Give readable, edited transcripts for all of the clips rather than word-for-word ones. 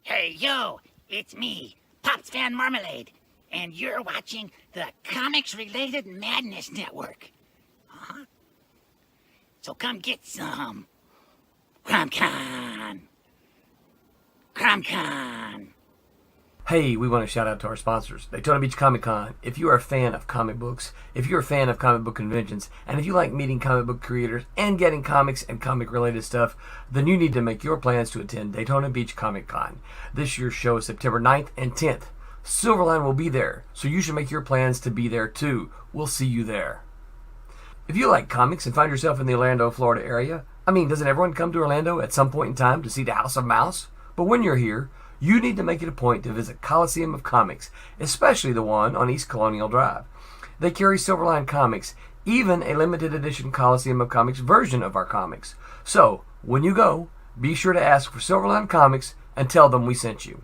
Hey, yo, it's me, Pops Van Marmalade, and you're watching the Comics-Related Madness Network. Uh-huh. So come get some. CromCon. CromCon. Hey, we want to shout out to our sponsors, Daytona Beach Comic Con. If you are a fan of comic books, if you're a fan of comic book conventions, and if you like meeting comic book creators and getting comics and comic-related stuff, then you need to make your plans to attend Daytona Beach Comic Con. This year's show is September 9th and 10th. Silverline will be there, so you should make your plans to be there too. We'll see you there. If you like comics and find yourself in the Orlando, Florida area, doesn't everyone come to Orlando at some point in time to see the House of Mouse? But when you're here, you need to make it a point to visit Coliseum of Comics, especially the one on East Colonial Drive. They carry Silverline Comics, even a limited edition Coliseum of Comics version of our comics. So, when you go, be sure to ask for Silverline Comics and tell them we sent you.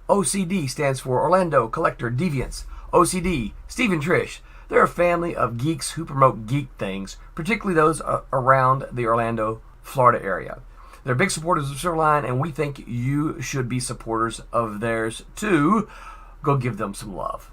OCD stands for Orlando Collector Deviants. OCD, Steve and Trish, they're a family of geeks who promote geek things, particularly those around the Orlando, Florida area. They're big supporters of Silverline, and we think you should be supporters of theirs too. Go give them some love.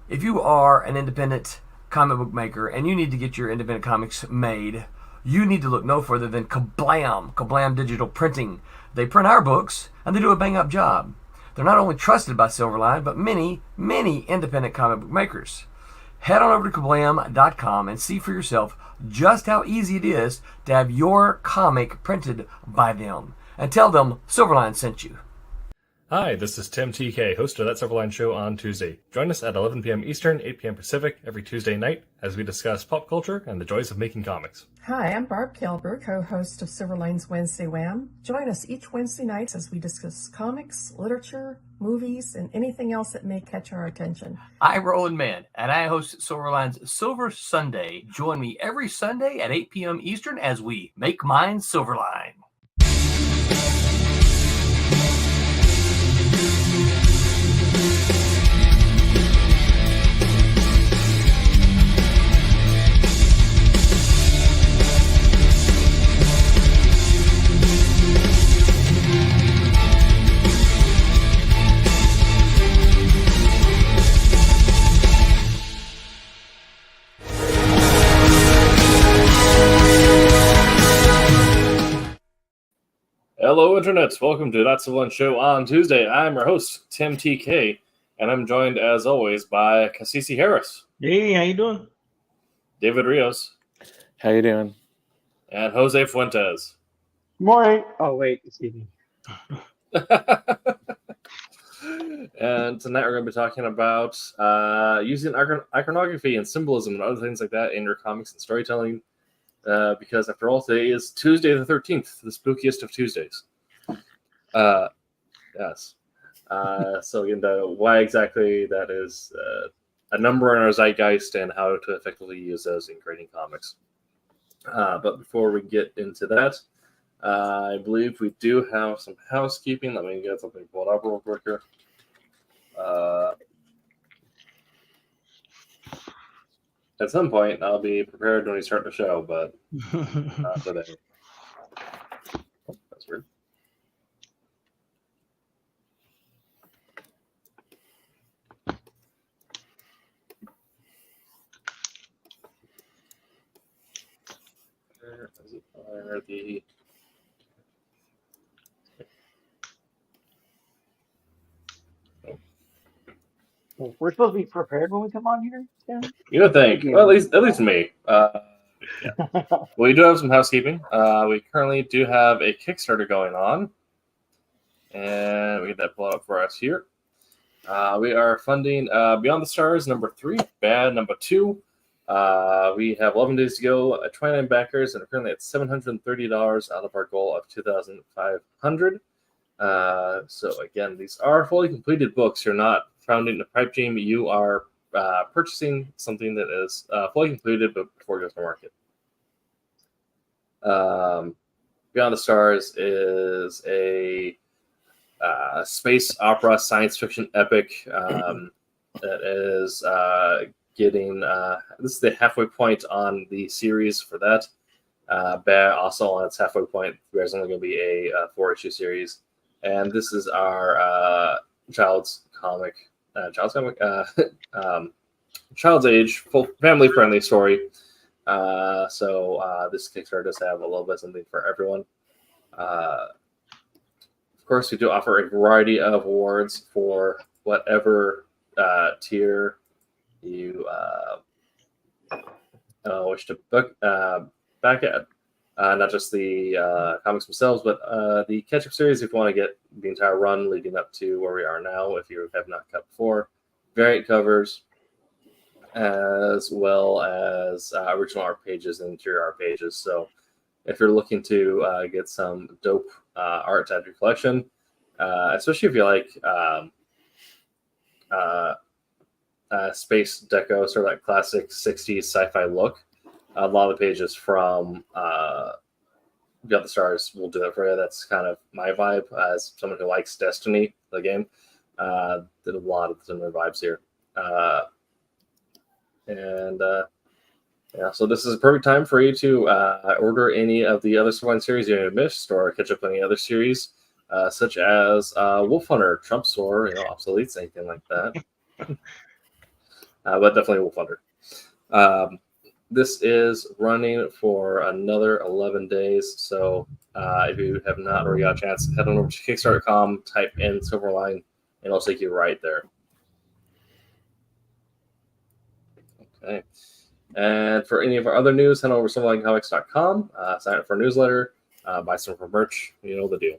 If you are an independent comic book maker and you need to get your independent comics made, you need to look no further than Kablam Digital Printing. They print our books, and they do a bang-up job. They're not only trusted by Silverline, but many, many independent comic book makers. Head on over to kablam.com and see for yourself just how easy it is to have your comic printed by them. And tell them Silverline sent you. Hi, this is Tim TK, host of That Silverline Show on Tuesday. Join us at 11 p.m. Eastern, 8 p.m. Pacific every Tuesday night as we discuss pop culture and the joys of making comics. Hi, I'm Barb Kilber, co-host of Silverline's Wednesday Wham. Join us each Wednesday night as we discuss comics, literature, movies, and anything else that may catch our attention. I'm Roland Mann, and I host Silverline's Silver Sunday. Join me every Sunday at 8 p.m. Eastern as we make mine Silverline. Hello, Internet. Welcome to That Silverline Show on Tuesday. I'm your host, Tim TK, and I'm joined, as always, by Cassisi Harris. Hey, how you doing? David Rios. How you doing? And Jose Fuentes. Morning. Oh, wait. Excuse me. And tonight we're going to be talking about using iconography and symbolism and other things like that in your comics and storytelling. Because after all, today is Tuesday the 13th, the spookiest of Tuesdays. Yes. So into why exactly that is a number in our zeitgeist and how to effectively use those in creating comics. But before we get into that, I believe we do have some housekeeping. Let me get something pulled up real quick here. At some point, I'll be prepared when we start the show, but not today. Oh, that's weird. Where is it? Where the... Well, we're supposed to be prepared when we come on here, Tim? You would think. Well, at least me. Yeah. We do have some housekeeping. We currently do have a Kickstarter going on. And we get that pulled up for us here. We are funding Beyond the Stars #3, Bad #2. We have 11 days to go, 29 backers, and we're currently at $730 out of our goal of $2,500. So again, these are fully completed books. You're not founding a pipe dream. You are purchasing something that is fully completed but before it goes to market. Beyond the Stars is a space opera science fiction epic that is getting this is the halfway point on the series for that. Bad also on its halfway point. There's only going to be a 4-issue series. And this is our child's age, family-friendly story. So this Kickstarter does have a little bit of something for everyone. Of course, we do offer a variety of awards for whatever tier you wish to back at. Not just the comics themselves, but the catch-up series if you want to get the entire run leading up to where we are now, if you have not cut before. Variant covers, as well as original art pages and interior art pages. So if you're looking to get some dope art to add to your collection, especially if you like space deco, sort of like classic 60s sci-fi look, a lot of the pages from Beyond the Stars will do that for you. That's kind of my vibe as someone who likes Destiny, the game. Did a lot of similar vibes here. So this is a perfect time for you to order any of the other Silverline series you may have missed, or catch up on any other series, such as Wolf Hunter, Trump Soar, obsoletes, anything like that. But definitely Wolf Hunter. This is running for another 11 days, so if you have not already got a chance, head on over to Kickstarter.com, type in Silverline, and it'll take you right there. Okay. And for any of our other news, head over to silverlinecomics.com, sign up for a newsletter, buy some of our merch. You know the deal.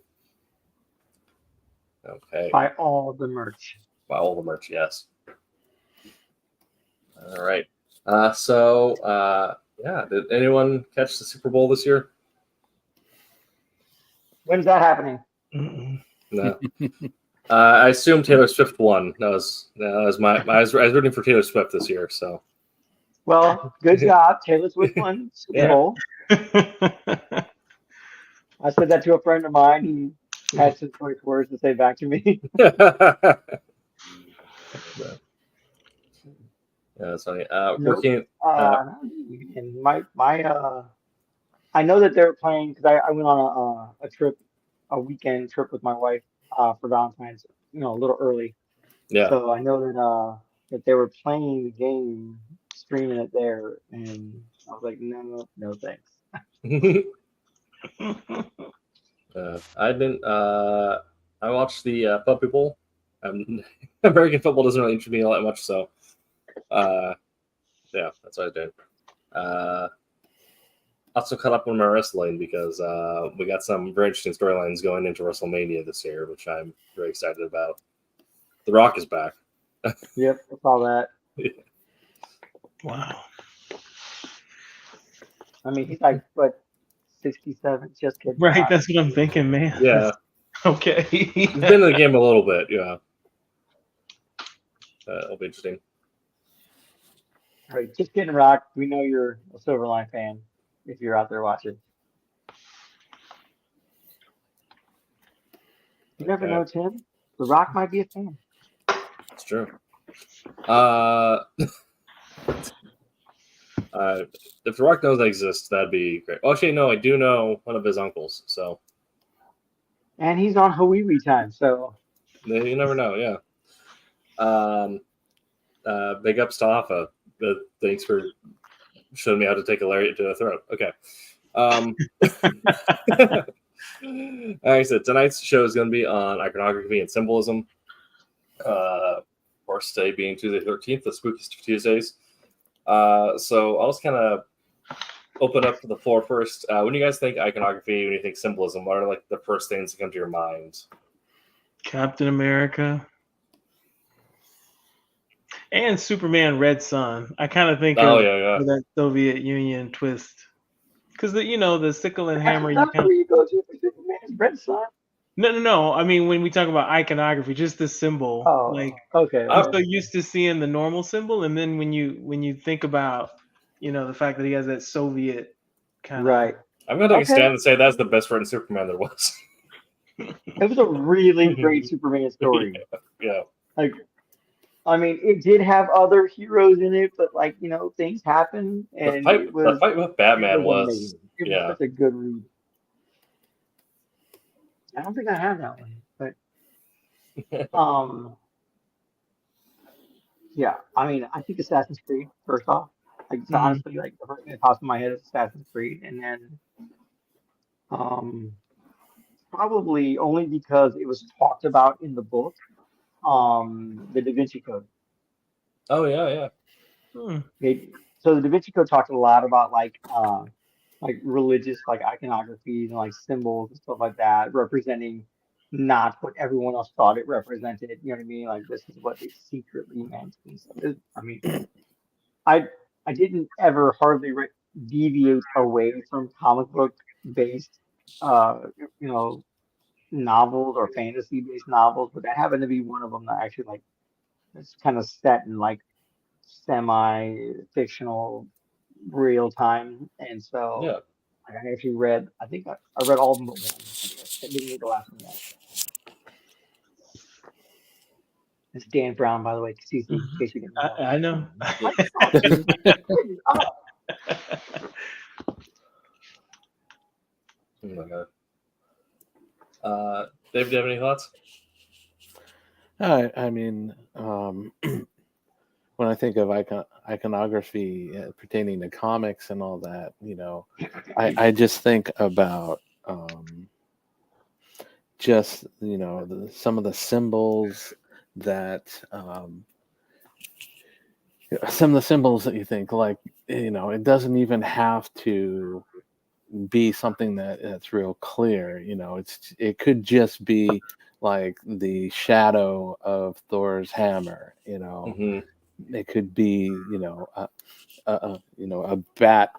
Okay. Buy all the merch. Buy all the merch, yes. All right. Did anyone catch the Super Bowl this year? When's that happening? No. I assume Taylor Swift won. That was my I was rooting for Taylor Swift this year, so. Well, good job. Taylor Swift won Super Bowl. I said that to a friend of mine. He had some choice words to say back to me. Yeah, that's funny. Nope. Working. And my I know that they're playing because I went on a weekend trip with my wife for Valentine's, a little early. Yeah. So I know that they were playing the game, streaming it there, and I was like, no thanks. I didn't. I watched the Puppy Bowl. American football doesn't really interest me all that much, so. That's what I did. Also caught up on my wrestling because we got some very interesting storylines going into WrestleMania this year, which I'm very excited about. The Rock is back. Yep, I saw that. Yeah. Wow. I mean, he's like, 67? Just kidding. Right, that's what I'm thinking, man. Yeah. Okay. He's been in the game a little bit, yeah. It'll be interesting. All right, just kidding, Rock. We know you're a Silverline fan if you're out there watching. You never know, Tim. The Rock might be a fan. It's true. If The Rock knows I exist, that'd be great. Oh, actually, no, I do know one of his uncles, so. And he's on Hawaii time, so. You never know, yeah. Big ups to Hoffa. Thanks for showing me how to take a lariat to the throat. Okay. All right, so tonight's show is going to be on iconography and symbolism. Of course, today being Tuesday 13th, the spookiest of Tuesdays. So I'll just kind of open up to the floor first. When you guys think iconography, when you think symbolism, what are like the first things that come to your mind? Captain America. And Superman Red Sun. I kind of think of that Soviet Union twist. Because, the sickle and hammer. That's where you go to for Superman's Red Sun. No. I mean, when we talk about iconography, just the symbol. Oh, okay. I'm so used to seeing the normal symbol. And then when you think about, the fact that he has that Soviet kind of. Right. I'm going to take a stand and say that's the best written Superman there was. It was a really great Superman story. Yeah. I mean, it did have other heroes in it, but things happen, and the fight with Batman was such a good read. I don't think I have that one. Yeah, I mean, I think Assassin's Creed, first off. Like, so honestly, like, the first thing that pops in my head is Assassin's Creed. And then, um, probably only because it was talked about in the book, the Da Vinci Code. Oh, yeah. So the Da Vinci Code talked a lot about, like religious, like iconography and like symbols and stuff like that, representing not what everyone else thought it represented. You know what I mean? Like, this is what they secretly meant. And so, I mean, I I didn't ever hardly deviate away from comic book based, you know, novels or fantasy based novels, but that happened to be one of them that actually like it's kind of set in like semi fictional real time, and so Yeah. like, I actually read. I think I read all of them but one. I think I didn't read the last one yet. It's Dan Brown, by the way, CC, in case you didn't know. I know. Oh my god. Dave, do you have any thoughts? I mean, when I think of iconography pertaining to comics and all that, you know, I just think about just, you know, some of the symbols that some of the symbols that you think, like, you know, it doesn't even have to be something that's real clear. You know, it could just be like the shadow of Thor's hammer. You know, it could be, you know, a bat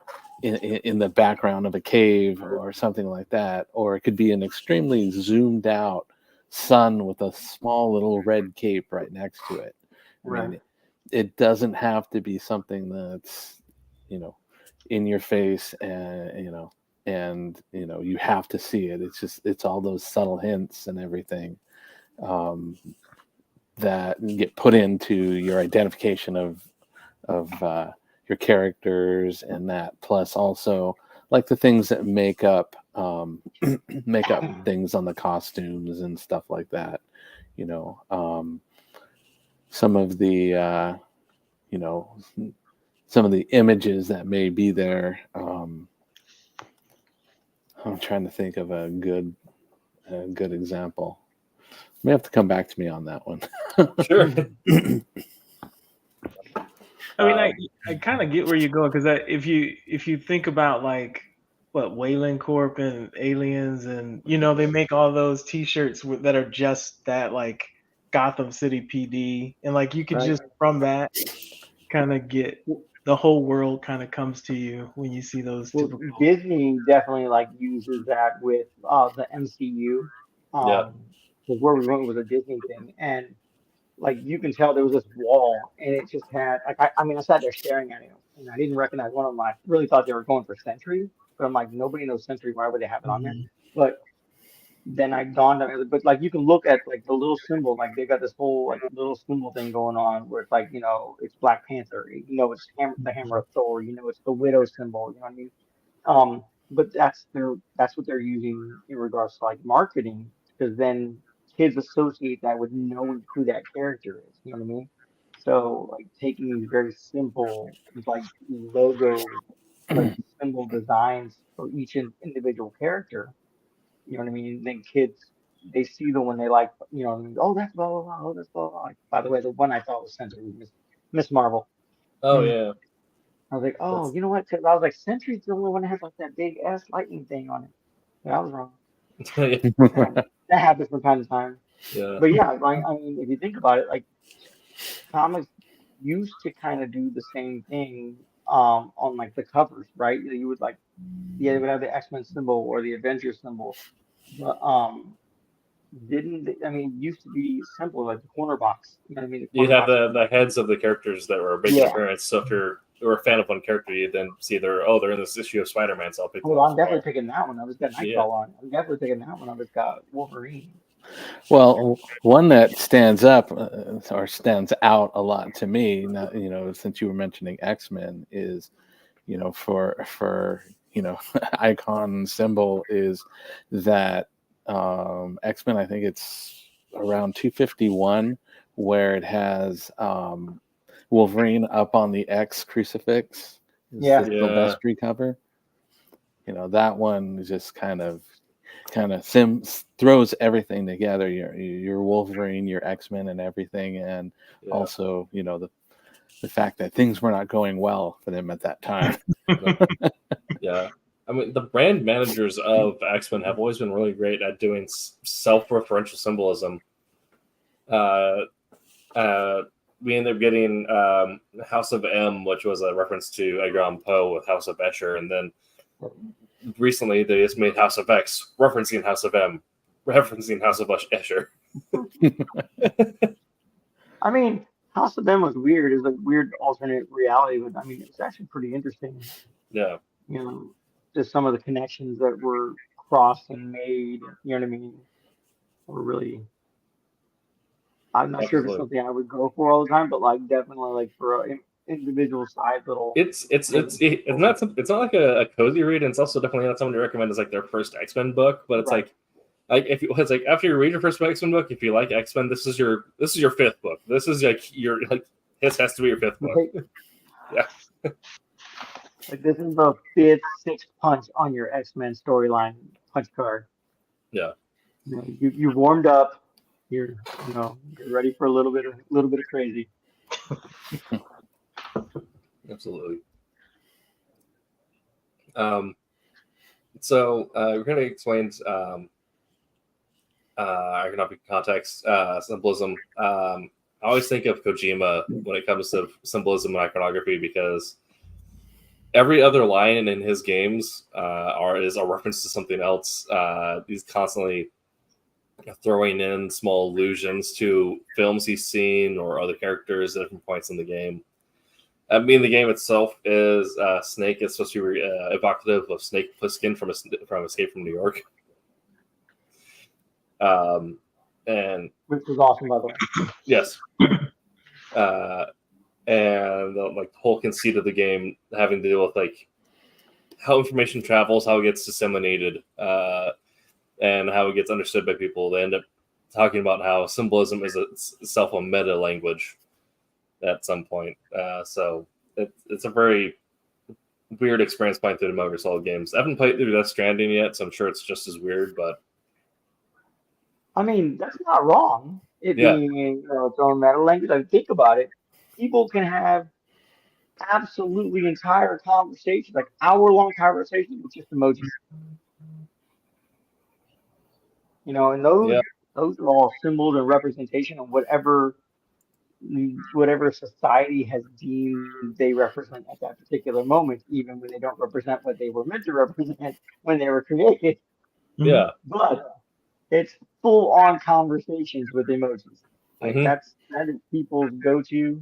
in the background of a cave or something like that, or it could be an extremely zoomed out sun with a small little red cape right next to it. I mean, it doesn't have to be something that's, you know, in your face and you have to see it. It's all those subtle hints and everything that get put into your identification of your characters, and that plus also like the things that make up things on the costumes and stuff like that. You know, some of the some of the images that may be there. I'm trying to think of a good example. You may have to come back to me on that one. Sure. I mean, I kind of get where you're going, because if you think about like what Wayland Corp and Aliens, and you know, they make all those T-shirts that are just that, like Gotham City PD, and like you could just from that kind of get the whole world kind of comes to you when you see those. Well, Disney definitely like uses that with the MCU. Because where we went was a Disney thing, and like you can tell there was this wall, and it just had like I mean I sat there staring at it, and I didn't recognize one of them. I really thought they were going for Sentry, but I'm like, nobody knows Sentry. Why would they have it on there? But then I dawned on it. But like you can look at like the little symbol, like they got this whole like little symbol thing going on where it's like, you know, it's Black Panther, you know, it's the hammer of Thor, you know, it's the widow symbol, you know what I mean? But that's what they're using in regards to like marketing, because then kids associate that with knowing who that character is. You know what I mean? So like taking these very simple like logo like symbol designs for each individual character. You know what I mean? Then kids they see the one they like. You know what I mean? Oh, that's blah blah blah. Oh, that's blah blah. Like, by the way, the one I thought was censored was Miss Marvel. Oh yeah. I was like, oh, you know what? Cause I was like, Sentry's the only one that has like that big ass lightning thing on it. Yeah, I was wrong. That happens from time to time. Yeah. But yeah, like, I mean, if you think about it, like comics used to kind of do the same thing on like the covers, right? You would like, yeah, they would have the X-Men symbol or the Avengers symbol, but didn't I mean, it used to be simple like the corner box. You know what I mean? You'd have the heads of the characters that were big appearance. So if you're a fan of one character, you then see they're in this issue of Spider-Man. So I'll pick. Well, I'm definitely picking that one. I was got Nightfall on. I'm definitely picking that one. I was got Wolverine. Well, one that stands up or stands out a lot to me, you know, since you were mentioning X-Men, is, you know, for you know, icon symbol is that X-Men. I think it's around 251 where it has Wolverine up on the X crucifix. Yeah. The Silvestri cover. You know, that one just kind of throws everything together. Your Wolverine, your X-Men, and everything, and also, you know, the fact that things were not going well for them at that time. Yeah. I mean, the brand managers of X-Men have always been really great at doing self-referential symbolism. We ended up getting House of M, which was a reference to Edgar Allan Poe with House of Escher, and then recently they just made House of X, referencing House of M, referencing House of Escher. I mean, House of M was weird. It was a weird alternate reality, but I mean, it was actually pretty interesting. Yeah. You know, just some of the connections that were crossed and made. You know what I mean? Were really. I'm not sure if it's something I would go for all the time, but like definitely like for an individual side little. It's not like a cozy read, and it's also definitely not someone to recommend as like their first X-Men book. But it's like if it's like after you read your first X-Men book, if you like X-Men, this is your fifth book. This is like this has to be your fifth book. Yeah. Like this is the fifth, sixth punch on your X-Men storyline punch card. Yeah. You warmed up. You're ready for a little bit of crazy. Absolutely. So we're going to explain iconography context, symbolism. I always think of Kojima when it comes to symbolism and iconography because every other line in his games is a reference to something else. He's constantly throwing in small allusions to films he's seen or other characters at different points in the game. I mean, the game itself is Snake is supposed to be evocative of Snake Plissken from Escape from New York. And which was awesome, by the way. Yes. And like the whole conceit of the game having to deal with like how information travels, how it gets disseminated, and how it gets understood by people. They end up talking about how symbolism is itself a meta language at some point. So it's a very weird experience playing through the Metal Gear Solid games. I haven't played through Death Stranding yet, so I'm sure it's just as weird, but I mean, that's not wrong. It being its own meta language. I mean, think about it. People can have absolutely entire conversations, like hour-long conversations with just emojis. You know, and those are all symbols and representation of whatever society has deemed they represent at that particular moment, even when they don't represent what they were meant to represent when they were created. Yeah. But it's full-on conversations with emojis. Like that is people's go-to.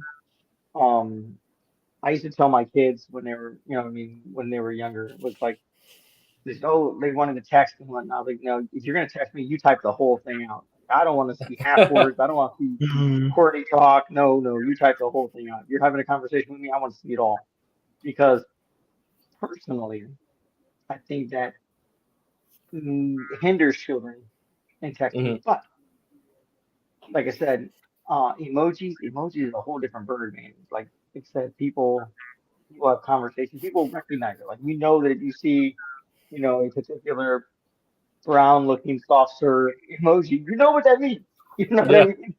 I used to tell my kids when they were, when they were younger, it was like, they wanted to text and whatnot. Like, if you're gonna text me, you type the whole thing out. I don't want to see half words. I don't want to see Courtney talk. No, you type the whole thing out. If you're having a conversation with me, I want to see it all. Because personally, I think that hinders children in texting. But like I said, emojis is a whole different bird, man. Like I said, people have conversations. People recognize it. Like we know that if you see, a particular brown-looking soft serve emoji, you know what that means. You know what I mean?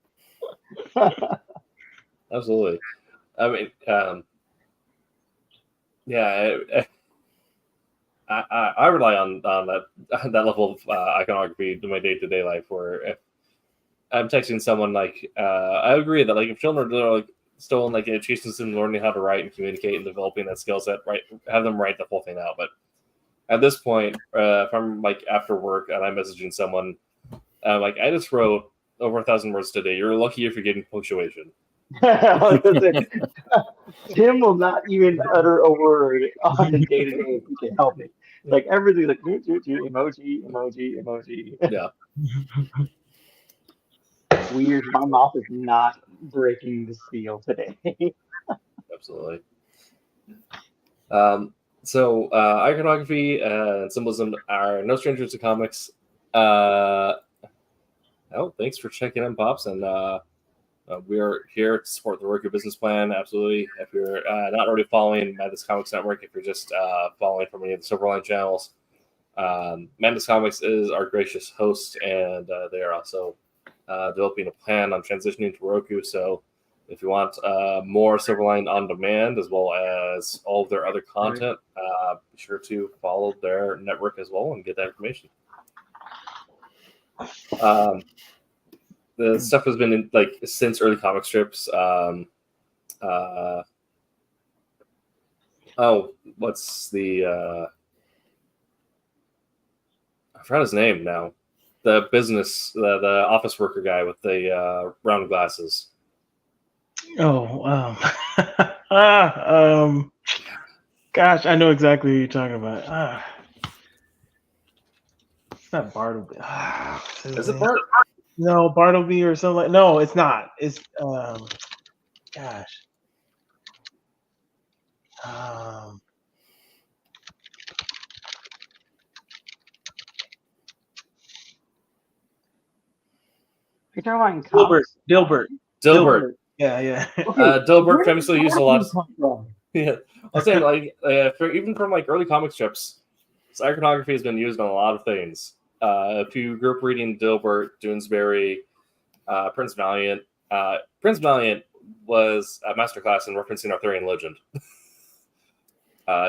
Absolutely. I mean, I rely on that level of iconography in my day-to-day life. Where if I'm texting someone, like I agree that like if children are like still in like education system, learning how to write and communicate and developing that skill set, right, have them write the whole thing out. But at this point, if I'm like after work and I'm messaging someone, like I just wrote over 1,000 words today. You're lucky if you're getting punctuation. Tim will not even utter a word on a day-to-day if he can help it. Like everything, like emoji. Yeah. Weird. My mouth is not breaking the seal today. Absolutely. So iconography and symbolism are no strangers to comics. Oh, thanks for checking in, Pops. And we are here to support the ROKU business plan. Absolutely. If you're not already following Madness Comics Network, if you're just following from any of the Silverline channels, Madness Comics is our gracious host, and they are also developing a plan on transitioning to ROKU. So if you want more Silverline on demand, as well as all of their other content, be sure to follow their network as well and get that information. The stuff has been in, like, since early comic strips. What's the I forgot his name now. The the office worker guy with the round glasses. Oh, gosh, I know exactly who you're talking about. It's not Bartleby. Is it Bart? No, Bartleby or something like. No, it's not. It's gosh. You're talking about Dilbert. Dilbert. Yeah. Okay, Dilbert famously used a lot of. come from? Yeah, I was saying, like, even from like early comic strips, iconography has been used on a lot of things. If you grew up reading Dilbert, Doonesbury, Prince Valiant was a masterclass in referencing Arthurian legend.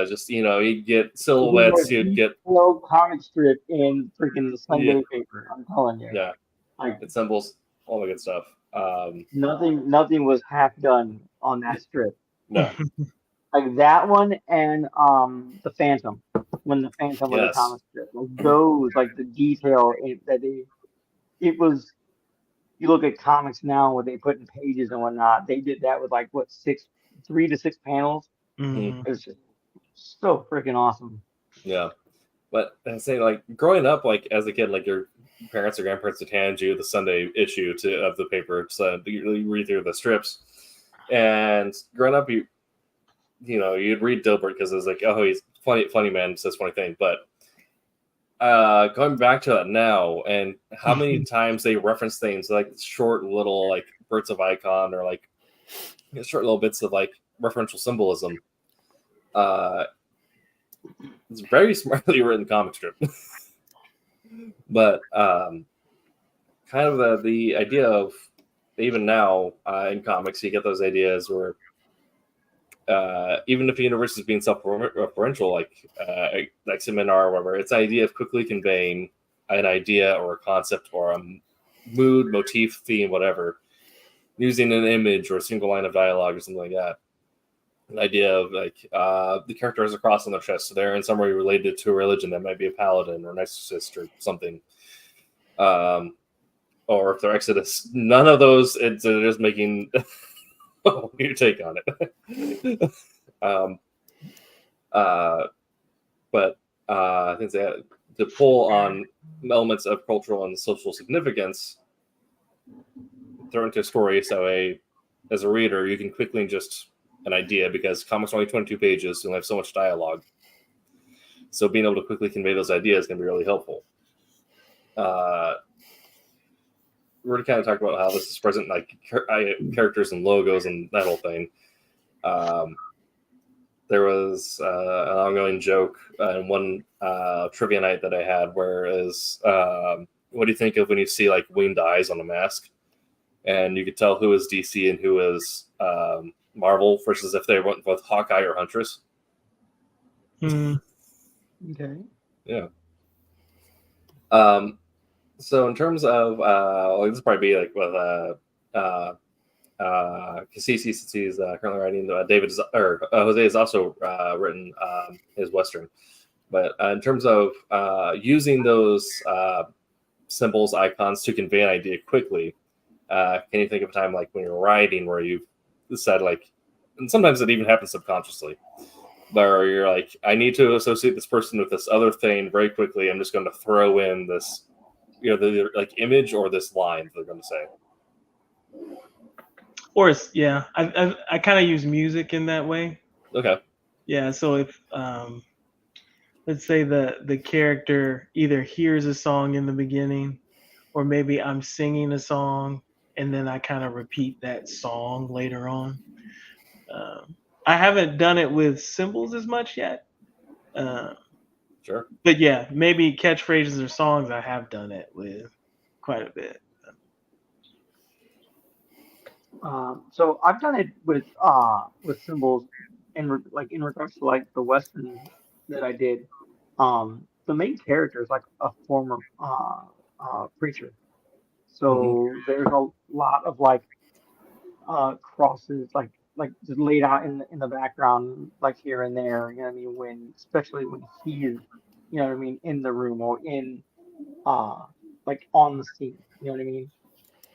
Just, you'd get silhouettes, you'd get comic strip in freaking the Sunday paper. I'm telling you. Yeah, it symbols, all the good stuff. Nothing was half done on that strip. No. Like that one and the Phantom, when the Phantom was a comic strip. Like those, like the detail it was. You look at comics now, what they put in pages and whatnot. They did that with like 3 to 6 panels. Mm-hmm. It was just so freaking awesome. Yeah, but I say, like, growing up, like as a kid, like your parents or grandparents would hand you the Sunday issue of the paper, so you read through the strips. And growing up, you'd read Dilbert because it was like, oh, he's funny man, says funny thing. But going back to that now, and how many times they reference things like short little like birds of icon, or like short little bits of like referential symbolism. It's very smartly written comic strip. But kind of the idea of, even now in comics, you get those ideas where even if the universe is being self-referential, like Seminar or whatever, it's an idea of quickly conveying an idea or a concept or a mood, motif, theme, whatever, using an image or a single line of dialogue or something like that. An idea of like the character has a cross on their chest, so they're in some way related to a religion that might be a paladin or an exorcist or something. Or if they're Exodus, none of those. It's just making your take on it. But I think that to pull on elements of cultural and social significance, throw into a story, so as a reader, you can quickly just an idea, because comics are only 22 pages and have so much dialogue. So being able to quickly convey those ideas can be really helpful. We're to kind of talk about how this is present, like characters and logos and that whole thing. There was an ongoing joke in one trivia night that I had, whereas what do you think of when you see like winged eyes on a mask, and you could tell who is DC and who is Marvel, versus if they went with Hawkeye or Huntress? Okay. Yeah. So in terms of this will probably be like with Cassisi, since he's currently writing. Jose has also written his Western. But in terms of using those symbols, icons to convey an idea quickly, can you think of a time like when you're writing where you said, like, and sometimes it even happens subconsciously, where you're like, I need to associate this person with this other thing very quickly. I'm just going to throw in this, the like image or this line they're going to say. Or yeah, I kind of use music in that way. Okay. Yeah, so if let's say the character either hears a song in the beginning, or maybe I'm singing a song and then I kind of repeat that song later on. I haven't done it with symbols as much yet. Sure. But yeah, maybe catchphrases or songs I have done it with quite a bit. So I've done it with symbols in regards to like the Western that I did. The main character is like a former preacher, so there's a lot of like crosses like just laid out in the background like here and there. You know what I mean? Especially when he is, you know what I mean, in the room or in like on the scene. You know what I mean?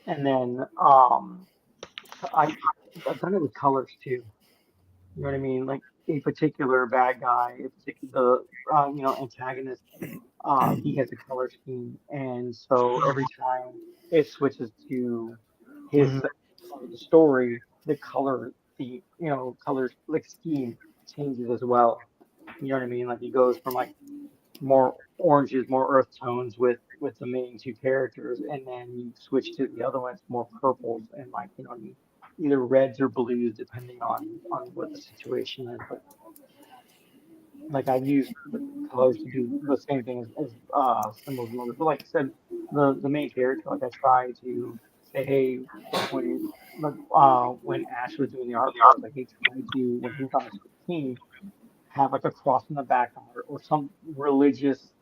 And then I've done it with colors too. You know what I mean? Like a particular bad guy, a particular antagonist. He has a color scheme, and so every time it switches to his Mhm. part of the story, the colors like scheme changes as well. You know what I mean? Like he goes from like more oranges, more earth tones with the main two characters, and then you switch to the other ones, more purples and like either reds or blues, depending on what the situation is. But like I use the colors to do the same thing as symbols and others. But like I said, the main character, like I try to say, hey, when Ash was doing the art for us, like he tried to when he was on his team have like a cross in the background or some religious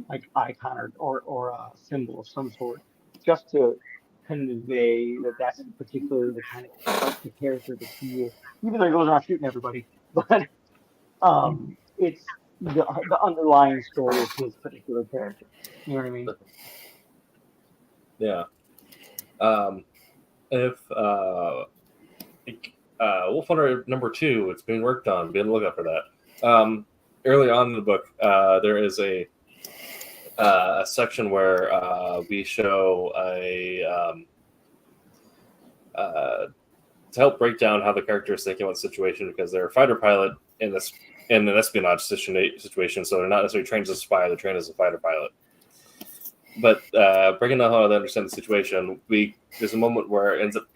like icon or a symbol of some sort, just to convey that that's particularly the kind of like the character that he is. Even though he goes around shooting everybody, but it's the underlying story of his particular character. You know what I mean? Yeah. If Wolf Hunter number 2, it's being worked on. Be on the lookout for that. Early on in the book, there is a section where we show to help break down how the character is thinking about the situation, because they're a fighter pilot in an espionage situation, so they're not necessarily trained as a spy; they're trained as a fighter pilot. But breaking down how they understand the situation, there's a moment where it ends up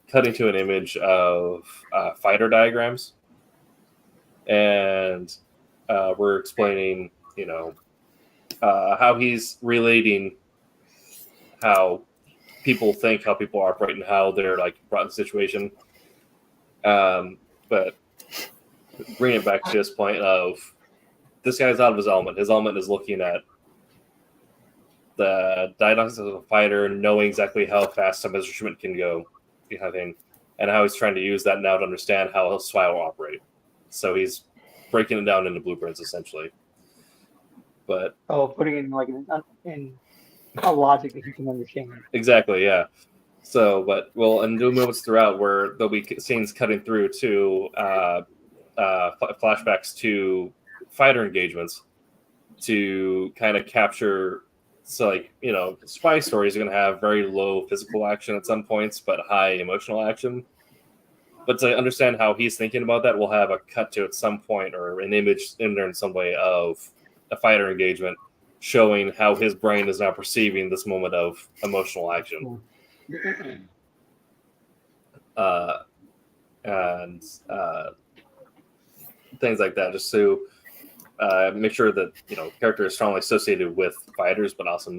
cutting to an image of fighter diagrams, and we're explaining, how he's relating how people think, how people operate, and how they're like brought in the situation. But bring it back to this point of this guy's out of his element. His element is looking at the diagnosis of a fighter, knowing exactly how fast some instrument can go, kind of thing, and how he's trying to use that now to understand how a spy will operate. So he's breaking it down into blueprints, essentially. But putting it in like in a logic that he can understand. Exactly, yeah. So, and do moments throughout where there'll be scenes cutting through to flashbacks to fighter engagements to kind of capture. So, like, spy stories are going to have very low physical action at some points, but high emotional action. But to understand how he's thinking about that, we'll have a cut to at some point or an image in there in some way of a fighter engagement showing how his brain is now perceiving this moment of emotional action. And things like that, just to make sure that character is strongly associated with fighters, but also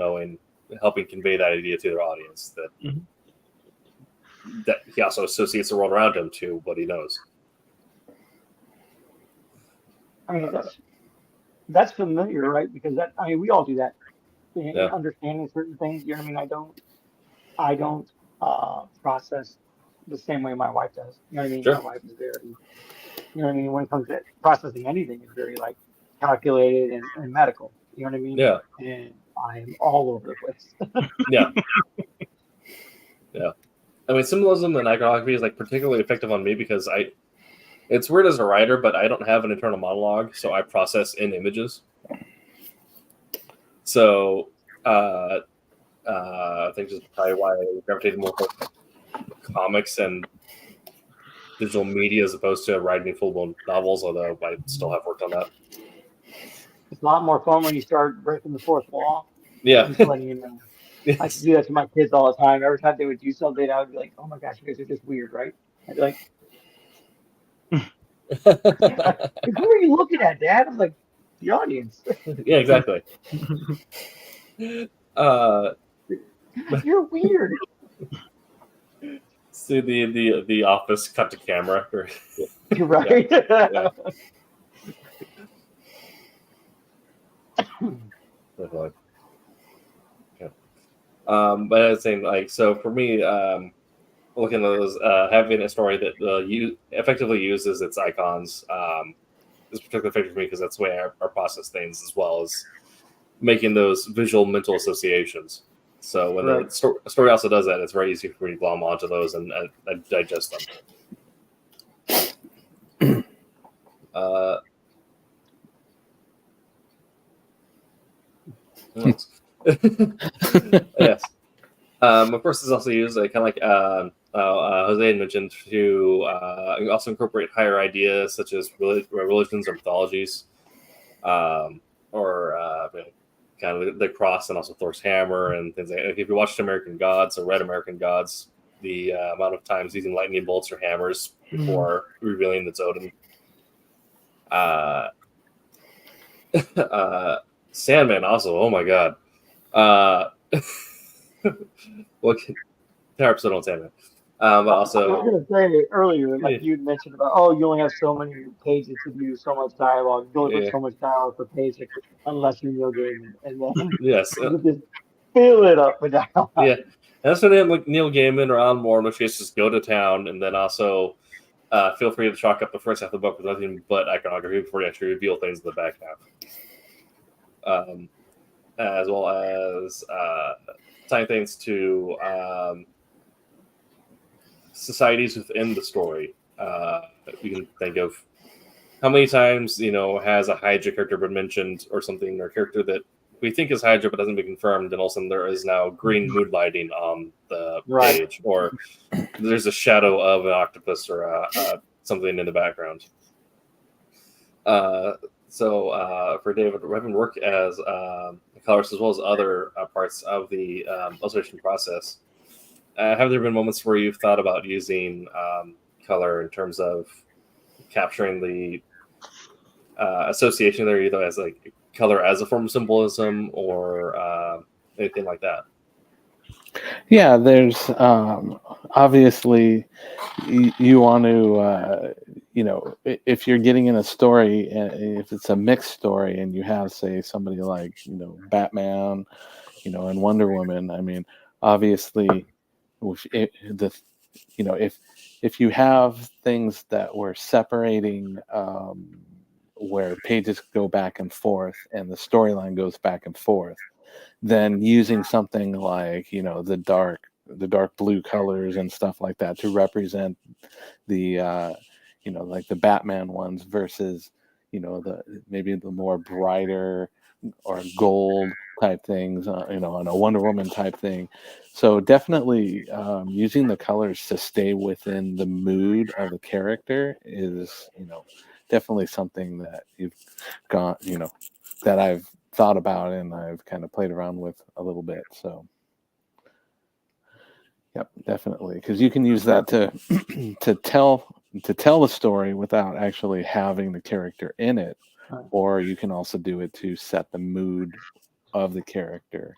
helping convey that idea to their audience that that he also associates the world around him to what he knows. I mean, that's familiar, right? Because we all do that. In understanding certain things, you know what I mean? I don't process the same way my wife does. You know what I mean? Sure. My wife is very, you know what I mean? When it comes to processing anything, it's very like calculated and medical. You know what I mean? Yeah. And I'm all over the place. Yeah. Yeah. I mean, symbolism and iconography is like particularly effective on me because it's weird as a writer, but I don't have an internal monologue, so I process in images. So I think that's probably why I gravitated more towards comics and digital media as opposed to writing full-blown novels, although I still have worked on that. It's a lot more fun when you start breaking the fourth wall. Yeah. Just letting you know. I used to do that to my kids all the time. Every time they would do something, I would be like, "Oh my gosh, you guys are just weird, right?" I'd be like, "Who are you looking at, Dad?" I'm like, "The audience." Yeah, exactly. God, you're weird. See the office cut to camera. You're right. Yeah. Definitely. Yeah. But I was saying, like, so for me, looking at those, having a story that effectively uses its icons is particularly effective for me because that's the way I process things, as well as making those visual mental associations. So when the story also does that, it's very easy for me to glom onto those and digest them. Yes. Of course, it's also used kind of like Jose had mentioned to also incorporate higher ideas such as religions or mythologies, or kind of the cross and also Thor's hammer and things like that. If you watched American Gods or read American Gods, the amount of times using lightning bolts or hammers before revealing its Odin. Sandman also, oh my god. What episode on Sandman? But also, I was going to say earlier, like you had mentioned about, you only have so many pages to do so much dialogue. You only put so much dialogue per page, unless you're Neil Gaiman, and then yes, you just fill it up with dialogue. Yeah, and that's when like Neil Gaiman or Alan Moore, in which case just go to town, and then also feel free to chalk up the first half of the book with nothing but iconography before you actually reveal things in the back half. As well as tying things to societies within the story. You can think of how many times has a Hydra character been mentioned or something, or a character that we think is Hydra but doesn't be confirmed, and all of a sudden there is now green mood lighting on the page, or there's a shadow of an octopus or something in the background. So for David, having worked as a colorist as well as other parts of the illustration process, have there been moments where you've thought about using color in terms of capturing the association there, either as like color as a form of symbolism or anything like that? Yeah, there's obviously you want to, if you're getting in a story, if it's a mixed story and you have, say, somebody like, Batman, and Wonder Woman, I mean, obviously, if you have things that were separating, where pages go back and forth and the storyline goes back and forth, then using something like the dark blue colors and stuff like that to represent the like the Batman ones versus maybe the more brighter or gold type things, and a Wonder Woman type thing. So definitely using the colors to stay within the mood of the character is definitely something that you've got that I've thought about and I've kind of played around with a little bit. So yep, definitely, because you can use that to tell the story without actually having the character in it, or you can also do it to set the mood of the character.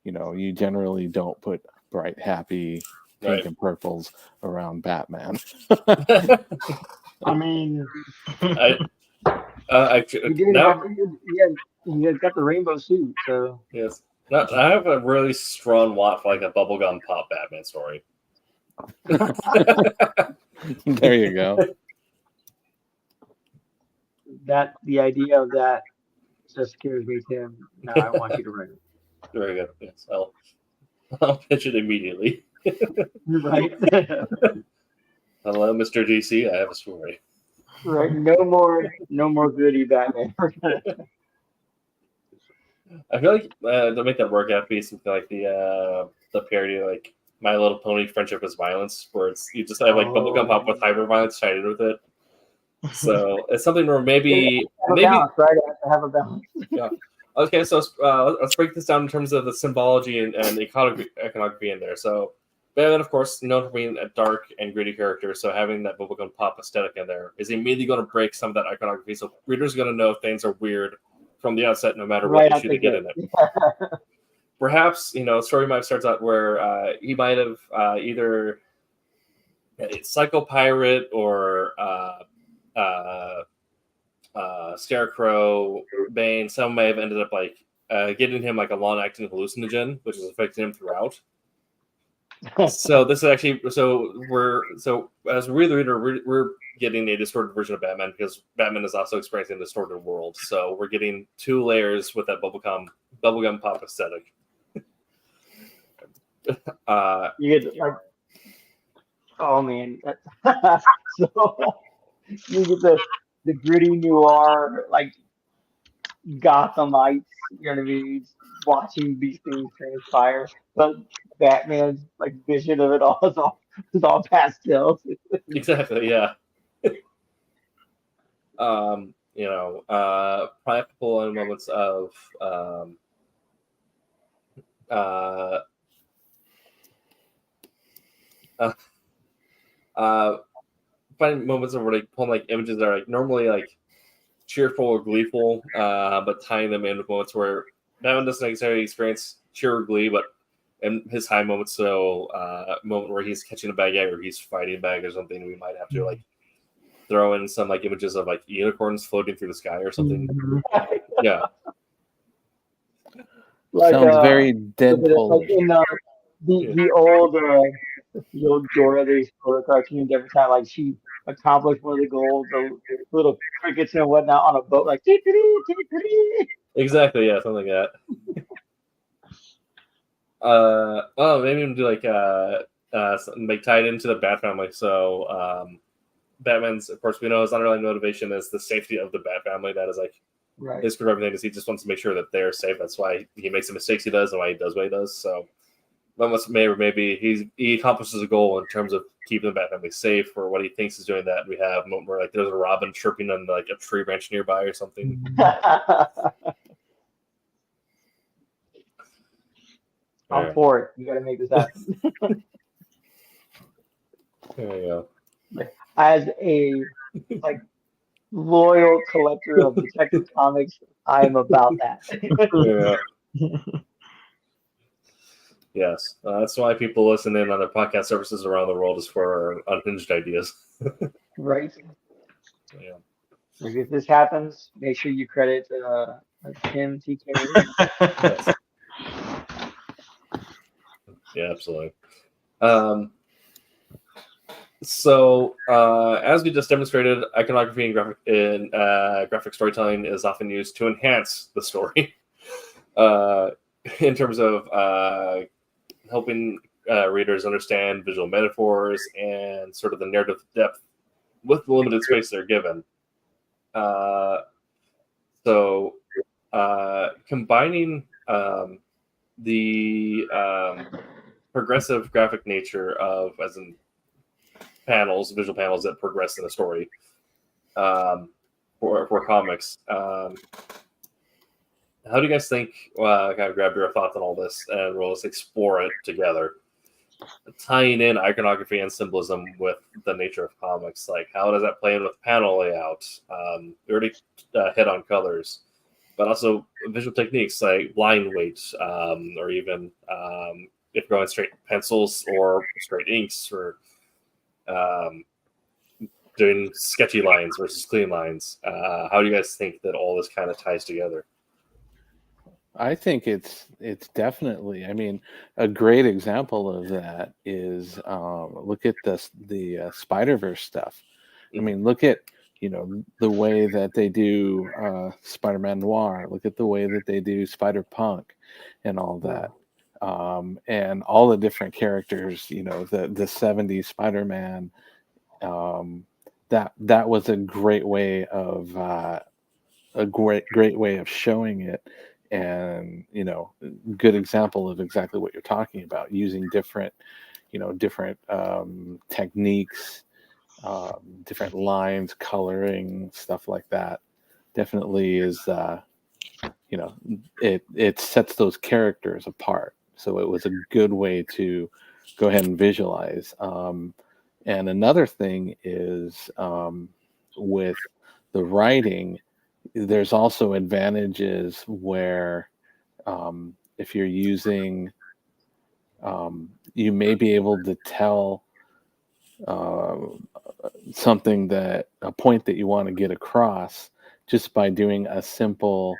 You generally don't put bright, happy pink and purples around Batman. I mean, you got the rainbow suit, so yes. No, I have a really strong want for like a bubblegum pop Batman story. There you go. The idea of that just scares me, Tim. No, I want you to write it. Very good. Yes, I'll pitch it immediately. Right. Hello, Mr. DC. I have a story. Right. No more goody Batman. I feel like to make that work, I have to be something like the parody, like My Little Pony: Friendship is Violence, where you just have like bubblegum pop with hyper violence tied in with it. So it's something where maybe balance, right? I have to have a balance. Yeah, Okay, so let's break this down in terms of the symbology and iconography in there. So Batman, of course, known for being a dark and gritty character, so having that bubblegum pop aesthetic in there is immediately going to break some of that iconography. So readers are going to know things are weird from the outset, no matter what issue they get in it. Perhaps, story might start out where he might have either a Psycho Pirate or Scarecrow, Bane. Some may have ended up getting him like a long-acting hallucinogen, which is affecting him throughout. So this is actually as we read the reader, we're getting a distorted version of Batman because Batman is also experiencing a distorted world. So we're getting two layers with that bubblegum pop aesthetic. You get oh man, so you get the gritty noir Gothamites. You know what I mean? Watching these things transpire, but Batman's vision of it all is all pastels. Exactly, yeah. Probably have to pull in moments of finding moments of where pulling images that are normally cheerful or gleeful, but tying them in with moments where Batman doesn't necessarily experience cheer or glee, but in his high moments, so moment where he's catching a bad guy or he's fighting a bag or something, we might have to throw in some images of unicorns floating through the sky or something. Yeah. Sounds very Deadpool. In the old Dora the Explorer cartoons, every time she accomplished one of the goals, the little crickets and whatnot on a boat, exactly, yeah, something like that. Maybe even do something tied into the Bat family. So Batman's, of course, we know his underlying motivation is the safety of the Bat family. That is his core everything is he just wants to make sure that they're safe. That's why he makes the mistakes he does and why he does what he does. So maybe he accomplishes a goal in terms of keeping the Bat family safe, or what he thinks is doing that. We have a moment where there's a robin chirping on a tree branch nearby or something. I'm for it. You got to make this happen. There you go. As a loyal collector of Detective Comics, I am about that. Yeah. Yes, that's why people listen in on their podcast services around the world, is for unhinged ideas. Right. Yeah. If this happens, make sure you credit Tim TK. Yes. Yeah, absolutely. So, as we just demonstrated, iconography and graphic storytelling is often used to enhance the story in terms of helping readers understand visual metaphors and sort of the narrative depth with the limited space they're given. So, combining the progressive graphic nature of, as in visual panels that progress in a story for comics. How do you guys think, kind of grab your thoughts on all this, and we'll just explore it together, tying in iconography and symbolism with the nature of comics? How does that play in with panel layout? We already hit on colors, but also visual techniques like line weight, or even if you're going straight pencils or straight inks, or doing sketchy lines versus clean lines. How do you guys think that all this kind of ties together? I think it's definitely. I mean, a great example of that is look at the Spider-Verse stuff. I mean, look at the way that they do Spider-Man Noir. Look at the way that they do Spider-Punk and all that. And all the different characters, the 70s Spider-Man, that was a great way of showing it, and good example of exactly what you're talking about, using different techniques, different lines, coloring, stuff like that. Definitely is you know, it sets those characters apart. So it was a good way to go ahead and visualize. And another thing is with the writing, there's also advantages where if you're using, you may be able to tell something that a point that you want to get across just by doing a simple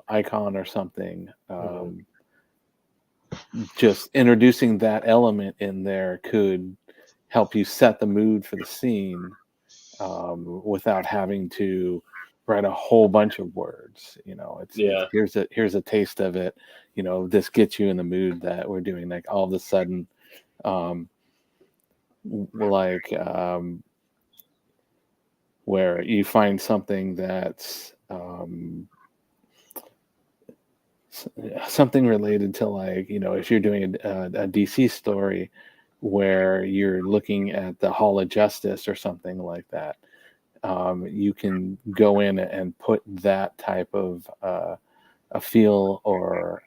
icon or something. Just introducing that element in there could help you set the mood for the scene without having to write a whole bunch of words. You know, here's a taste of it. You know, this gets you in the mood that we're doing. Like all of a sudden, where you find something that's something related to, like, you know, if you're doing a DC story where you're looking at the Hall of Justice or something like that, you can go in and put that type of a feel or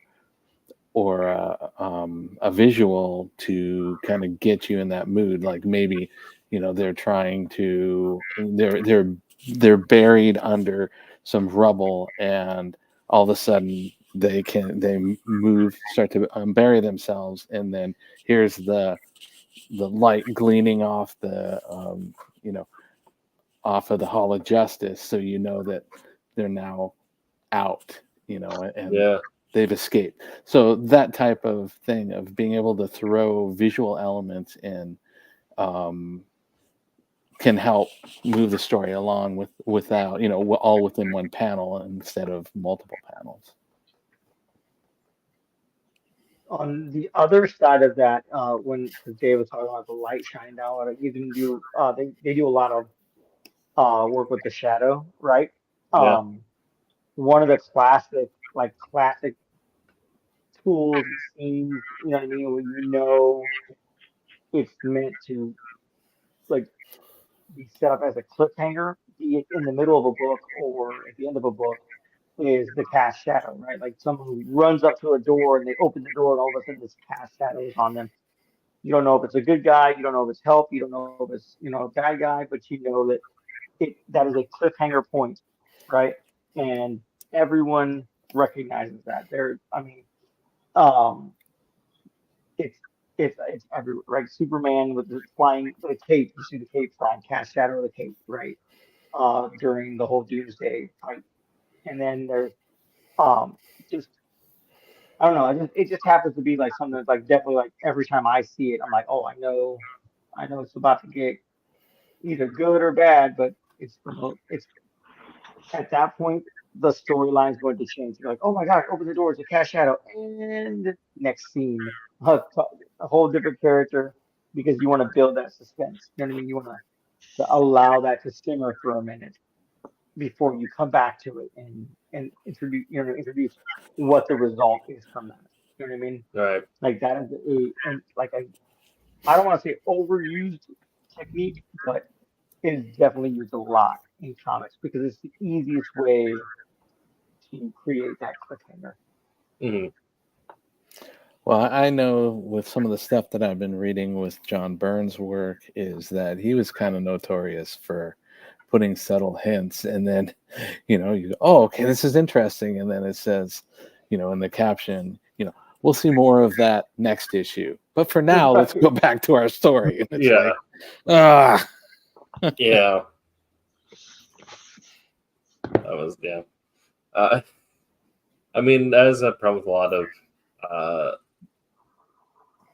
a visual to kind of get you in that mood. Like maybe, you know, they're buried under some rubble, and all of a sudden they start to bury themselves, and then here's the light gleaming off the off of the Hall of Justice, so you know that they're now out, you know, and they've escaped. So that type of thing of being able to throw visual elements in can help move the story along without, you know, all within one panel instead of multiple panels. On the other side of that, when Dave was talking about the light shining down, you can do they do a lot of work with the shadow, right? One of the classic tools and scenes, you know what I mean, when you know it's meant to like be set up as a cliffhanger, be it in the middle of a book or at the end of a book, is the cast shadow, right? Like someone who runs up to a door and they open the door and all of a sudden this cast shadow is on them. You don't know if it's a good guy, you don't know if it's help, you don't know if it's, you know, a bad guy, but you know that that is a cliffhanger point, right? And everyone recognizes that. It's everywhere, right? Superman with the flying the cape, you see the cape flying, cast shadow of the cape, right? During the whole Doomsday fight. And then there's just I don't know, it just happens to be like something that's like definitely like every time I see it, I'm like, oh, I know it's about to get either good or bad, but it's at that point the storyline's going to change. You're like, oh my god, open the door, it's a cast shadow, and next scene, a whole different character, because you want to build that suspense. You know what I mean? You want to allow that to simmer for a minute before you come back to it and introduce what the result is from that. You know what I mean? Right. Like that is I don't want to say overused technique, but it is definitely used a lot in comics because it's the easiest way to create that cliffhanger. Mm-hmm. Well, I know with some of the stuff that I've been reading with John Byrne's work is that he was kind of notorious for putting subtle hints, and then, you know, you go, oh, okay, this is interesting, and then it says, you know, in the caption, you know, we'll see more of that next issue, but for now, let's go back to our story. And it's like, yeah. That was I mean, that is a problem with a lot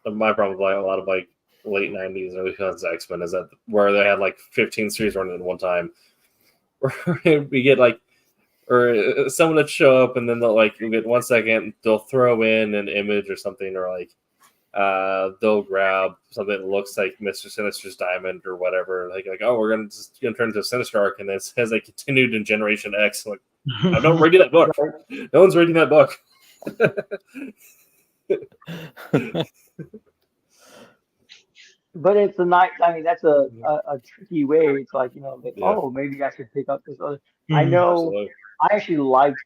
of my problem with a lot of like late 90s early 2000s X-Men is that where they had like 15 series running at one time, where we get like, or someone would show up and then they'll like, you'll get 1 second, they'll throw in an image or something, or like they'll grab something that looks like Mr. Sinister's diamond or whatever, like oh, we're gonna turn into a Sinister arc, and then it says they continued in Generation X. Like, I'm not reading that book. No one's reading that book. But it's a nice. I mean, that's a tricky way. It's like, like, Yeah. oh, maybe I should pick up this other. I Mhm. know. Absolutely. I actually liked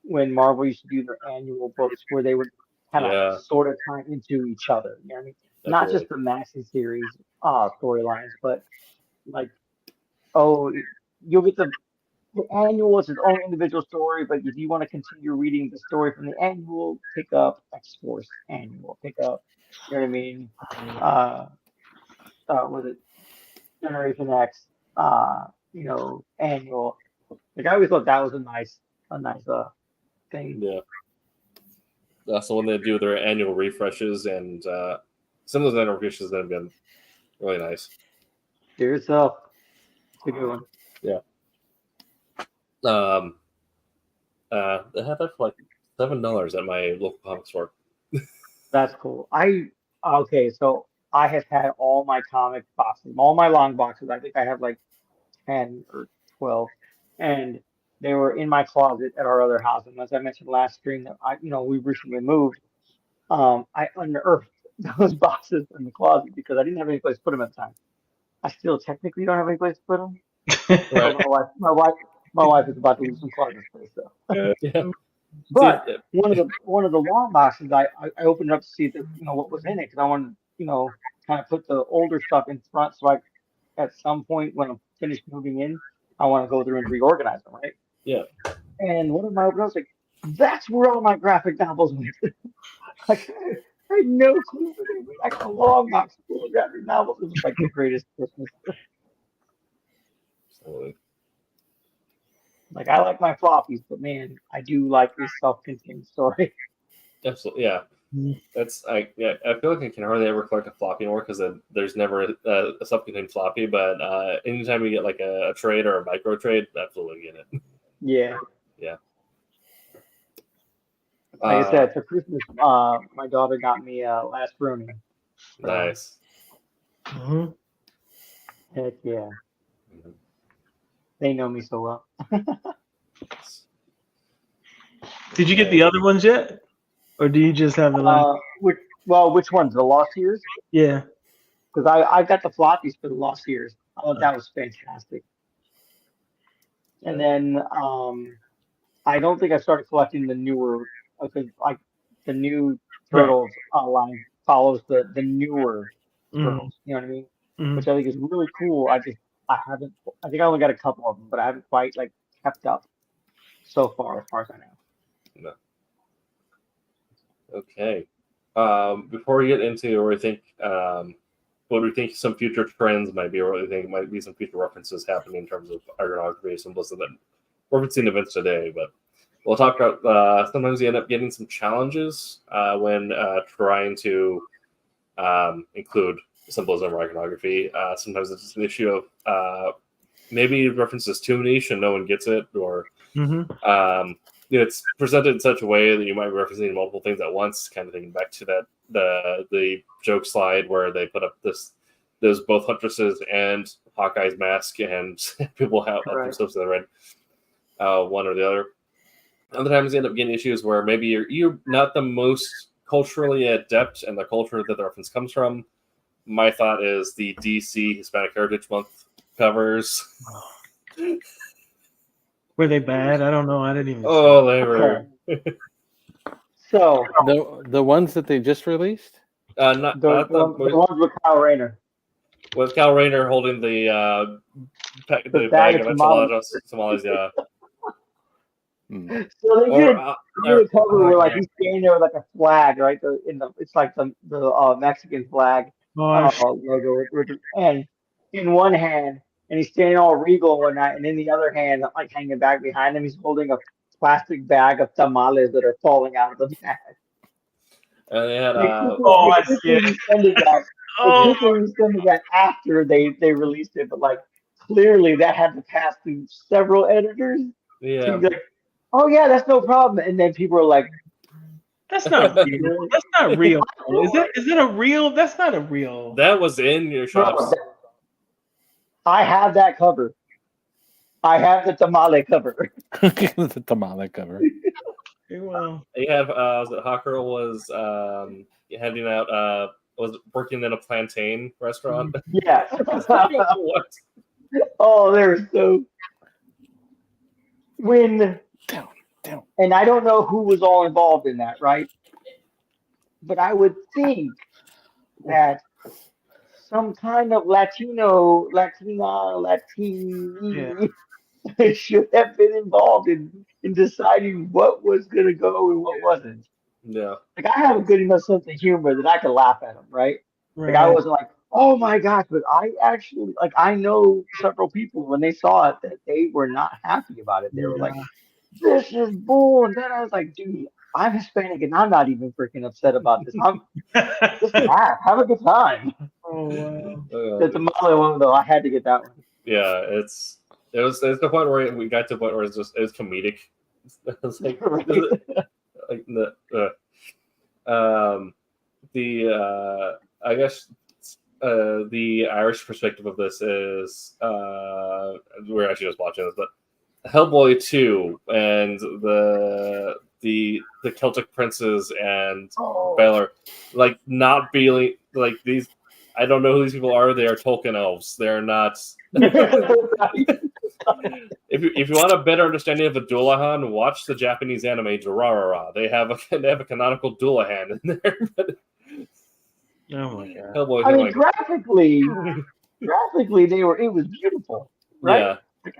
when Marvel used to do their annual books where they would kind of Yeah. sort of tie into each other. You know what I mean? Not just Definitely. the Maxi series storylines, but like, oh, you'll get the annual is its own individual story, but if you want to continue reading the story from the annual, pick up X Force annual. Pick up, you know what I mean? Uh, was it Generation X? Annual. Like I always thought that was a nice thing. Yeah. So when they do their annual refreshes, and some of those annual refreshes that have been really nice. Do yourself. It's a good one. Yeah. They had that for like $7 at my local comic store. That's cool. So I have had all my comic boxes, all my long boxes. I think I have like 10 or 12, and they were in my closet at our other house. And as I mentioned last stream, that we recently moved. I unearthed those boxes in the closet because I didn't have any place to put them at the time. I still technically don't have any place to put them. Right. My wife is about to lose some closet space, so. Yeah. But See, one of the long boxes, I opened it up to see what was in it because I wanted kind of put the older stuff in front, so at some point when I'm finished moving in, I want to go through and reorganize them, right? Yeah. And one of my openers was like, that's where all my graphic novels went. Like, I had no clue that they were like a long box full of graphic novels. It was like the greatest Christmas. Absolutely. Like, I like my floppies, but man, I do like this self-contained story. Absolutely. Yeah. That's I feel like I can hardly ever collect a floppy anymore because there's never a self-contained floppy. But anytime you get like a trade or a micro trade, absolutely get it. Yeah. Yeah. Like I said, for Christmas, my daughter got me Last Ronin. Nice. Mm-hmm. Heck yeah. They know me so well. Did you get the other ones yet? Or do you just have the last? Which ones? The Lost Years? Yeah. Because I got the floppies for the Lost Years. I thought that was fantastic. And then I don't think I started collecting the newer, because like the new Turtles line follows the newer Turtles. You know what I mean? Mm-hmm. Which I think is really cool. I think I only got a couple of them, but I haven't quite like kept up so far as I know. No. Okay. Before we get into where we think what we think some future trends might be, or what we think might be some future references happening in terms of iconography, symbols, and then referencing events today, but we'll talk about sometimes you end up getting some challenges when trying to include symbolism or iconography. Sometimes it's an issue of maybe references too niche and no one gets it, or it's presented in such a way that you might be referencing multiple things at once. Kind of thinking back to that the joke slide where they put up those both Huntresses and Hawkeye's mask, and people have themselves to the red, one or the other. Other times you end up getting issues where maybe you're not the most culturally adept in the culture that the reference comes from. My thought is the DC Hispanic Heritage Month covers. Were they bad? I don't know. I didn't even. Oh, they were. So the ones that they just released? Not the ones with Kyle Rayner. With Kyle Rayner holding the bag of tamales, yeah. So they did a cover where like he's standing there with like a flag, right? It's like the Mexican flag logo, and in one hand, and he's standing all regal and whatnot, and in the other hand, like hanging back behind him, he's holding a plastic bag of tamales that are falling out of the bag. And they had sending that after they released it, but like clearly that had to pass through several editors. Yeah. To be like, oh yeah, that's no problem. And then people are like, "That's not real. That's not real. Is it a real? That's not a real." That was in your shops. No, I have that cover. I have the tamale cover. The tamale cover. Well, you have Hawker was handing out was working in a plantain restaurant. Yeah. What? Oh, they're so when Down. and I don't know who was all involved in that, right? But I would think that some kind of Latini should have been involved in deciding what was going to go and what wasn't. Yeah. Like, I have a good enough sense of humor that I could laugh at them, right? Like, I Right. wasn't like, oh my gosh, but I actually, like, I know several people when they saw it that they were not happy about it. They were like, this is bull. And then I was like, dude, I'm Hispanic and I'm not even freaking upset about this. Just have a good time. Oh wow. That's the Marley one though. I had to get that one. Yeah, it's the point where we got to the point where it was comedic. It's like, like I guess the Irish perspective of this is we're actually just watching this, but Hellboy 2 and the Celtic princes and Balor, like not being like these. I don't know who these people are. They are Tolkien elves. They're not. If you want a better understanding of a Dullahan, watch the Japanese anime Durarara. They have a canonical Dullahan in there. Oh my god. Hellboy, I mean, graphically, it was beautiful, right? Yeah.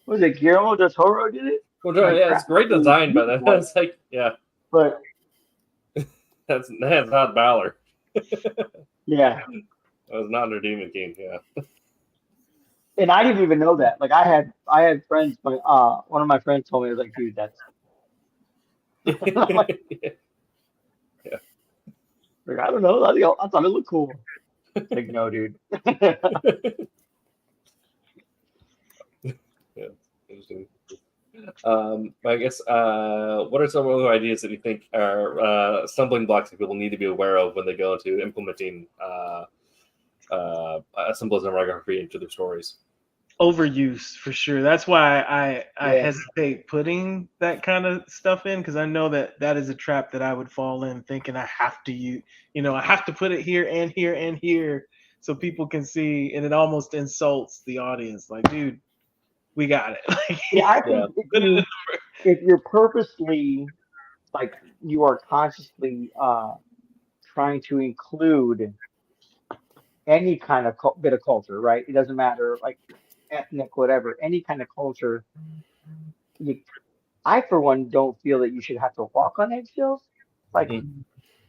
Was it Guillermo del Toro did it? Well, yeah, it's great design, but it's like, yeah, But that's not Balor. yeah, That was not their Demon King. Yeah. and I didn't even know that. Like, I had friends, but one of my friends told me, I was like, dude, that's. Like, Yeah. Like, I don't know. I thought it looked cool. Like, no, dude. Yeah, interesting. I guess what are some other ideas that you think are stumbling blocks that people need to be aware of when they go into implementing symbolism and iconography into their stories? Overuse for sure. That's why I hesitate putting that kind of stuff in, because I know that is a trap that I would fall in, thinking I have to I have to put it here and here and here so people can see, and it almost insults the audience. Like, dude, we got it. Like, Yeah, I think if you're purposely, like, you are consciously trying to include any kind of bit of culture, right? It doesn't matter, like, ethnic, whatever, any kind of culture. I, for one, don't feel that you should have to walk on eggshells. Like,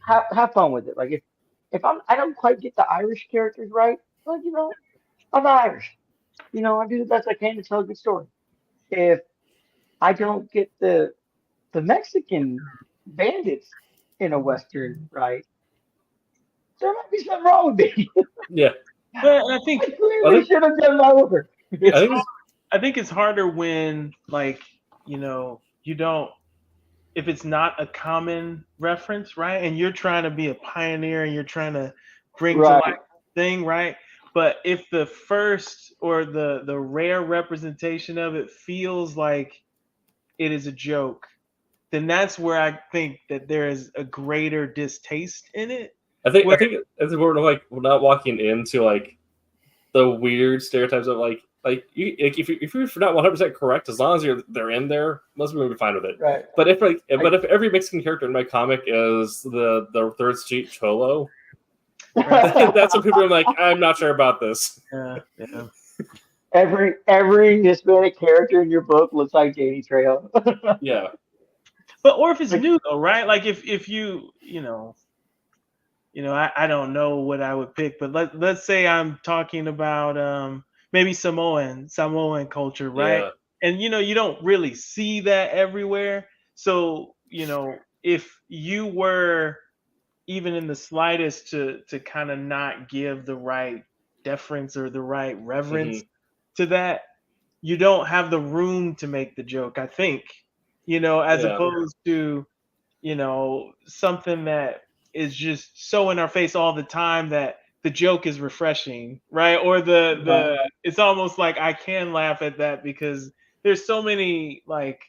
have fun with it. Like, if I don't quite get the Irish characters right, well, I'm not Irish. I do the best I can to tell a good story. If I don't get the Mexican bandits in a Western, right, there might be something wrong with me. Yeah. But I think I clearly should have done my work. I think it's harder when, like, you don't, if it's not a common reference, right? And you're trying to be a pioneer and you're trying to bring to life the thing, right? But if the first or the rare representation of it feels like it is a joke, then that's where I think that there is a greater distaste in it. I think it's important, like, not walking into like the weird stereotypes of like if you're not 100% correct, as long as they're in there, most people will be fine with it. Right. But if every Mexican character in my comic is the Third Street Cholo, that's when people are like, I'm not sure about this. Yeah. Every Hispanic character in your book looks like Danny Trejo. Yeah. But or if it's new though, right? Like if you I don't know what I would pick, but let's say I'm talking about maybe Samoan culture, right? Yeah. And you don't really see that everywhere. So, if you were even in the slightest to kind of not give the right deference or the right reverence to that, you don't have the room to make the joke, I think. As opposed to, something that is just so in our face all the time that the joke is refreshing, right? Or it's almost like I can laugh at that because there's so many like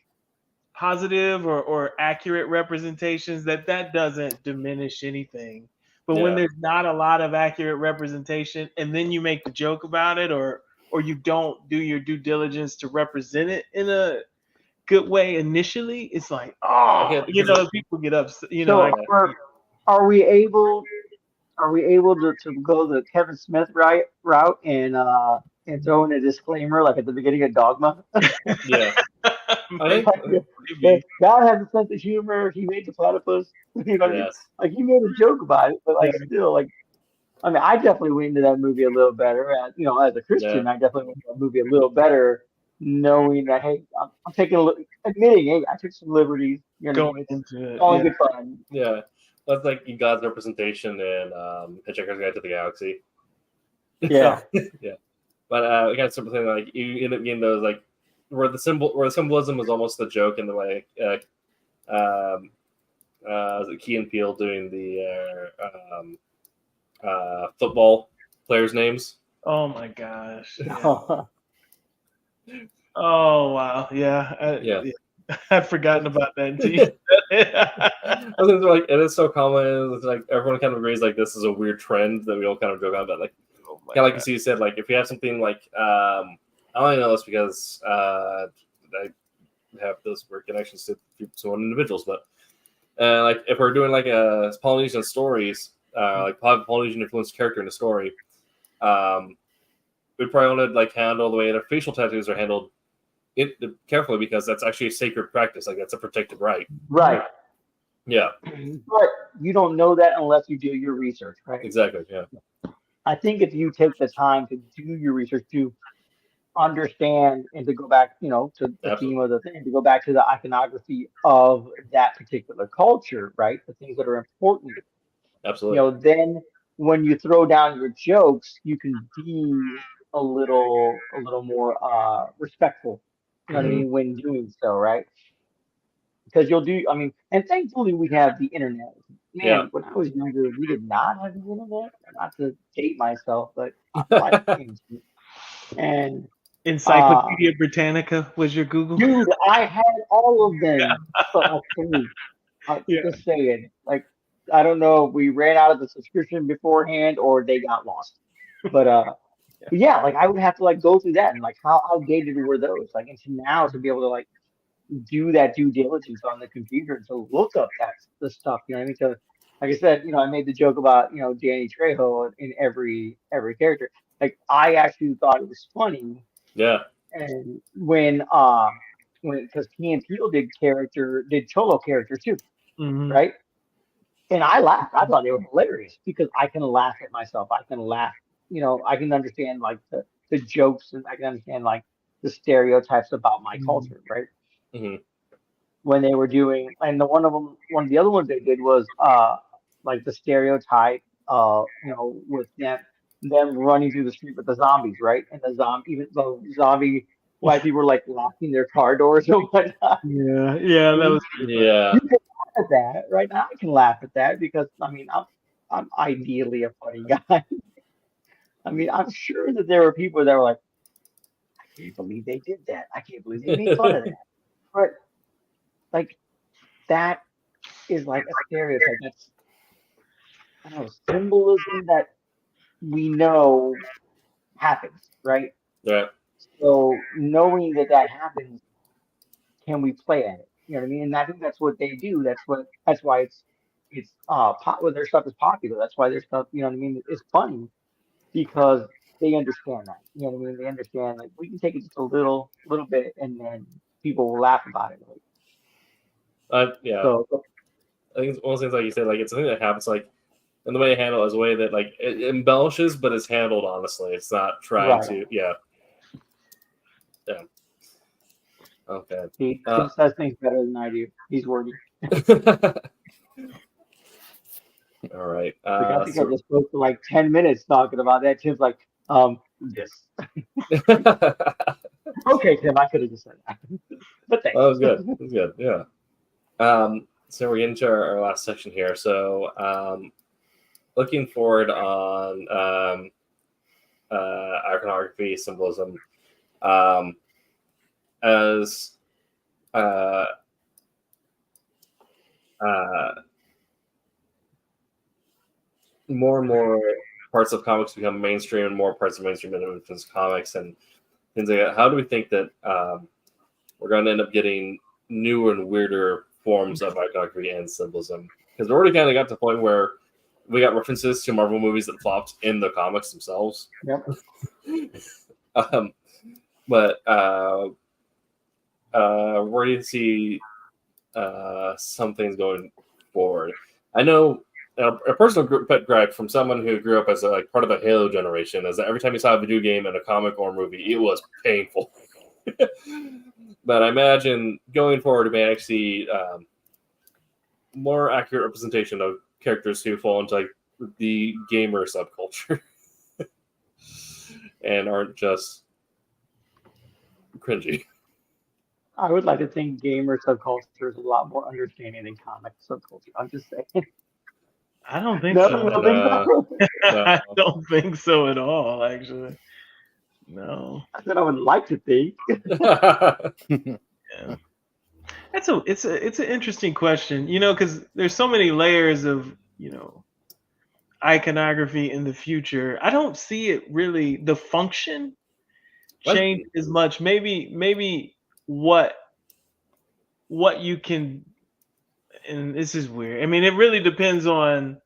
positive or accurate representations that doesn't diminish anything. But when there's not a lot of accurate representation, and then you make the joke about it, or you don't do your due diligence to represent it in a good way initially, it's like, people get upset. So are we able to go the Kevin Smith route and throw in a disclaimer like at the beginning of Dogma? Yeah. I think God has a sense of humor. He made the platypus. You know what I mean? Like he made a joke about it, but like still, like I mean, I definitely went into that movie a little better. As a Christian, I definitely went into that movie a little better, knowing that hey, I'm admitting, hey, I took some liberties. You know, going into it, all in good fun. Yeah, that's like God's representation in Hitchhiker's Guide to the Galaxy. Yeah, yeah. But I got something like you end up getting those like where the symbolism was almost the joke in the way. Key and Peele doing the football players' names. Oh my gosh! Yeah. Oh wow! Yeah, I've forgotten about that. I was like, it is so common. It's like everyone kind of agrees like this is a weird trend that we all kind of joke about. Like, kind of like you said, like if you have something like I only know this because I have those weird connections to some individuals, but like if we're doing like a Polynesian stories, like Polynesian influenced character in a story, we probably want to like handle the way their facial tattoos are handled carefully because that's actually a sacred practice. Like that's a protected right. Right. Yeah. But you don't know that unless you do your research, right? Exactly. Yeah. I think if you take the time to do your research to understand and to go back, to the theme of the thing, to go back to the iconography of that particular culture, right? The things that are important. Absolutely. Then when you throw down your jokes, you can be a little more respectful. You know what I mean when doing so, right? Because and thankfully we have the internet. Man, when I was younger, we did not have the internet. Not to date myself, but and Encyclopedia Britannica was your Google. Dude, I had all of them. But just saying, like I don't know if we ran out of the subscription beforehand or they got lost. But like I would have to like go through that and like how outdated were those? Like and now to be able to like do that due diligence on the computer to look up the stuff, you know what I mean? So like I said, I made the joke about, Danny Trejo in every character. Like I actually thought it was funny. Yeah. And when because Key and Peele did Cholo characters too, right? And I laughed. I thought they were hilarious because I can laugh at myself. I can laugh, I can understand like the jokes and I can understand like the stereotypes about my culture, right? When they were doing, and one of the other ones they did was like the stereotype, with them running through the street with the zombies, right? And even the zombie white people were like locking their car doors or whatnot. Yeah, that was yeah. You can laugh at that, right? Now I can laugh at that because I mean I'm ideally a funny guy. I mean I'm sure that there were people that were like, I can't believe they did that. I can't believe they made fun of that. But like that is like a stereotype. That's symbolism that we know happens, right? Yeah. So knowing that happens, can we play at it? You know what I mean? And I think that's what they do. That's why it's their stuff is popular. That's why their stuff, you know what I mean, is funny because they understand that. You know what I mean? They understand like we can take it just a little bit and then people will laugh about it. Yeah. So I think it's one of the things like you said, like it's something that happens like and the way they handle it is a way that like it embellishes, but it's handled honestly. It's not trying to Yeah. Okay. He says things better than I do. He's wordy. All right. I think I just spoke for like 10 minutes talking about that. Tim's like, this. Okay, Tim, I could have just said that. But thanks. That was good. That was good. Yeah. So we're getting to our last section here. So looking forward on iconography, symbolism, as more and more parts of comics become mainstream, and more parts of mainstream influence comics and things like that, how do we think that we're going to end up getting newer and weirder forms of iconography and symbolism? Because we already kind of got to the point where we got references to Marvel movies that flopped in the comics themselves. Yep. But where do you see some things going forward? I know a personal pet gripe from someone who grew up as part of the Halo generation is that every time you saw a video game and a comic or a movie, it was painful. But I imagine going forward, we may actually see more accurate representation of characters who fall into the gamer subculture and aren't just cringy. I would like to think gamer subculture is a lot more understanding than comic subculture. I'm just saying. I don't think No, so. you don't think so? No. I don't think so at all, actually. No. I said I would like to think. Yeah. It's an interesting question, because there's so many layers of, iconography in the future. I don't see it really the function change as much. Maybe what you can, and this is weird. I mean, it really depends on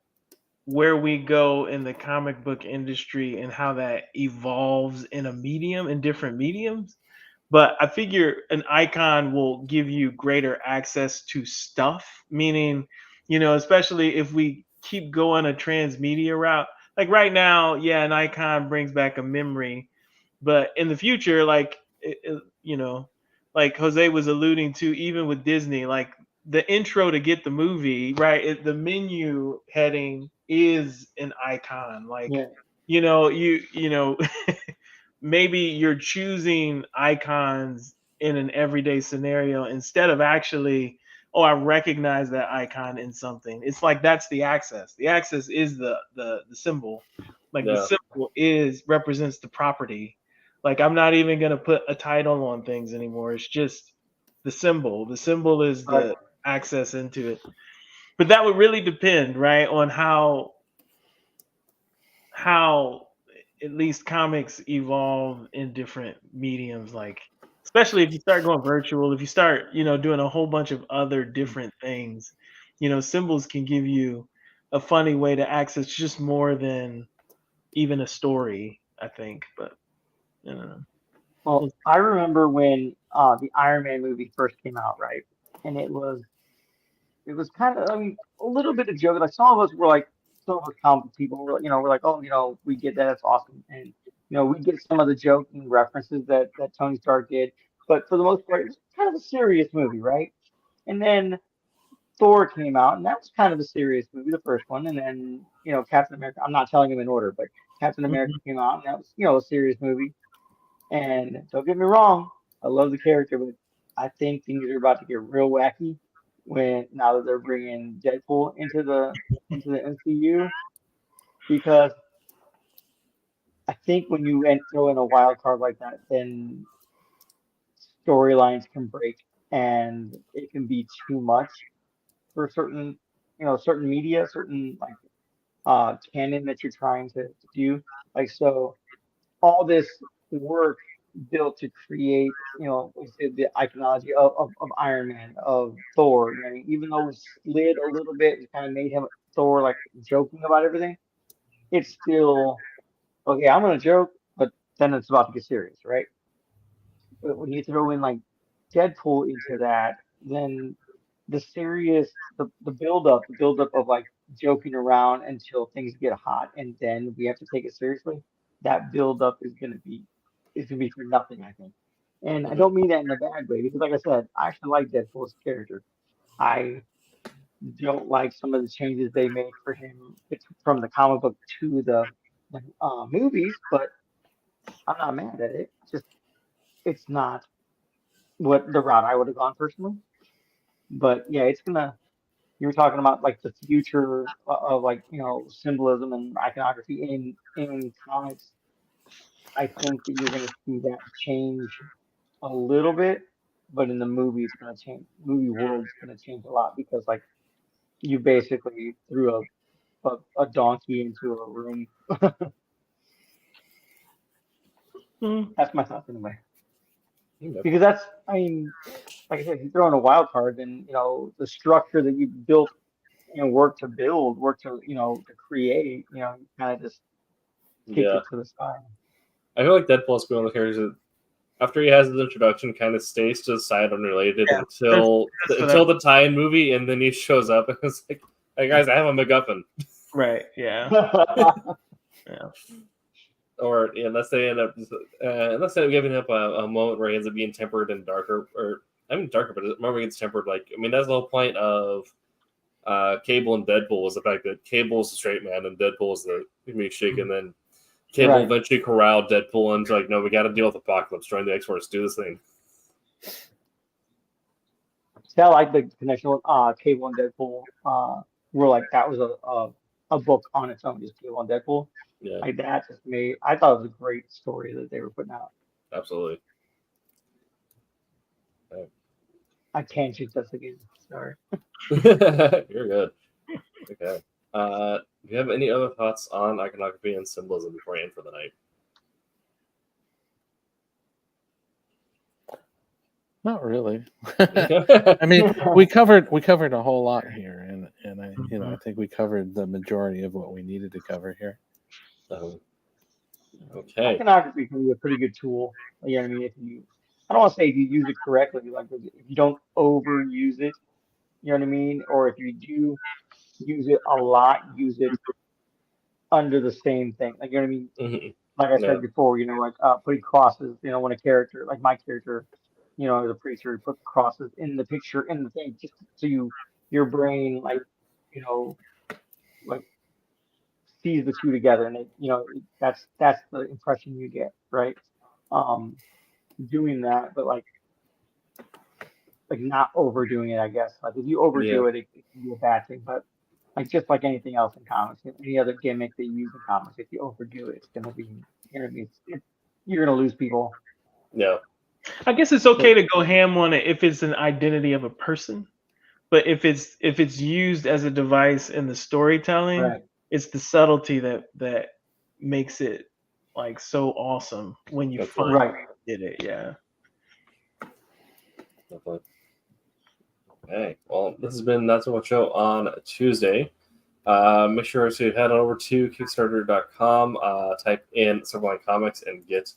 where we go in the comic book industry and how that evolves in different mediums. But I figure an icon will give you greater access to stuff, meaning, especially if we keep going a transmedia route. Like right now, yeah, an icon brings back a memory, but in the future, like Jose was alluding to, even with Disney, like the intro to get the movie, right? The menu heading is an icon. Like, yeah. Maybe you're choosing icons in an everyday scenario instead of actually, I recognize that icon in something. It's like that's the access. The access is the symbol. Like the symbol represents the property. Like I'm not even gonna put a title on things anymore. It's just the symbol. The symbol is the access into it. But that would really depend, right, on how at least comics evolve in different mediums, like especially if you start going virtual, if you start, doing a whole bunch of other different things, symbols can give you a funny way to access just more than even a story, I think. But Well, I remember when the Iron Man movie first came out, right? And it was kind of, a little bit of joke. Like some of us comic people were, we're like, oh, we get that, it's awesome, and we get some of the joking references that Tony Stark did, but for the most part, it's kind of a serious movie, right? And then Thor came out, and that was kind of a serious movie, the first one, and then Captain America. I'm not telling him in order, but Captain America came out, and that was a serious movie. And don't get me wrong, I love the character, but I think things are about to get real wacky now that they're bringing Deadpool into the MCU, because I think when you throw in a wild card like that, then storylines can break and it can be too much for certain media, certain canon that you're trying to do. Like, so all this work built to create, the iconology of Iron Man, of Thor. Even though it slid a little bit, it kind of made him Thor like joking about everything. It's still okay. I'm gonna joke, but then it's about to get serious, right? But when you throw in like Deadpool into that, then the build up of like joking around until things get hot, and then we have to take it seriously. That build up is gonna be for nothing, I think. And I don't mean that in a bad way, because like I said, I actually like Deadpool's character. I don't like some of the changes they made for him from the comic book to the movies, but I'm not mad at it. It's not what the route I would have gone personally. But yeah, you were talking about like the future of like symbolism and iconography in comics. I think that you're going to see that change a little bit, but in the movie it's going to change. Movie world is going to change a lot, because like you basically threw a donkey into a room. That's my thoughts anyway. Because that's, I mean, like I said, if you throw in a wild card, then the structure that you built and work to build, to create, you kind of just kick it to the side. I feel like Deadpool's one of the characters that, after he has his introduction, kind of stays to the side unrelated until the tie-in movie, and then he shows up and it's like, "Hey guys, I have a MacGuffin." Right. Yeah. Yeah. Or unless they end up giving up a moment where he ends up being tempered and darker, darker, but remember he gets tempered. Like, I mean, that's the whole point of Cable and Deadpool, was the fact that Cable's the straight man and Deadpool's the chick, and then Cable eventually corralled Deadpool into like, no, we got to deal with Apocalypse. Join the X-Force, do this thing. See, I like the connection with Cable and Deadpool. Where like that was a book on its own, just Cable and Deadpool. Yeah. Like that just made. I thought it was a great story that they were putting out. Absolutely. I can't shoot this again. Sorry. You're good. Okay. Do you have any other thoughts on iconography and symbolism before I end for the night? Not really. I mean, we covered a whole lot here, and I think we covered the majority of what we needed to cover here. Okay. Iconography can be a pretty good tool. You know what I mean? I don't want to say if you use it correctly, like if you don't overuse it, you know what I mean? Or if you do use it a lot, use it under the same thing. Like, you know what I mean? Mm-hmm. Like I said before, like putting crosses, when a character, like my character, as a preacher, put crosses in the picture, in the thing, just so your brain, like, like sees the two together, and that's the impression you get, right? Doing that, but like not overdoing it, I guess. Like if you overdo it, it can be a bad thing. But like just like anything else in comics, any other gimmick that you use in comics, if you overdo it, it's gonna be, you're gonna lose people. Yeah. I guess it's okay to go ham on it if it's an identity of a person, but if it's used as a device in the storytelling, it's the subtlety that makes it like so awesome when you finally did it. Yeah. Definitely. Okay. Well, this has been That's What Show on Tuesday. Make sure to head over to Kickstarter.com, type in Silverline Comics, and get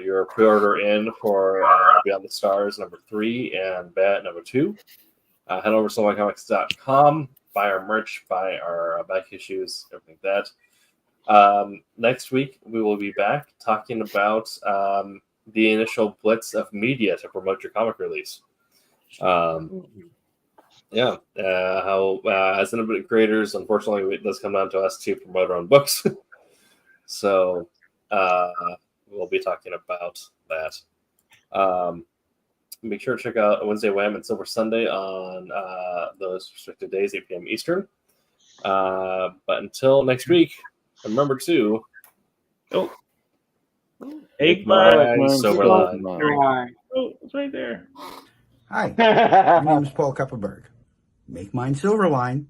your pre-order in for Beyond the Stars #3 and Bat #2. Head over to SilverlineComics.com, buy our merch, buy our back issues, everything like that. Next week, we will be back talking about the initial blitz of media to promote your comic release. How as independent creators, unfortunately, it does come down to us to promote our own books. So we'll be talking about that. Make sure to check out Wednesday Wham and Silver Sunday on those restricted days, 8 p.m. Eastern. But until next week, remember to Egg mine, Silverline. Oh, it's right there. Hi, my name is Paul Kupperberg. Make mine Silverline.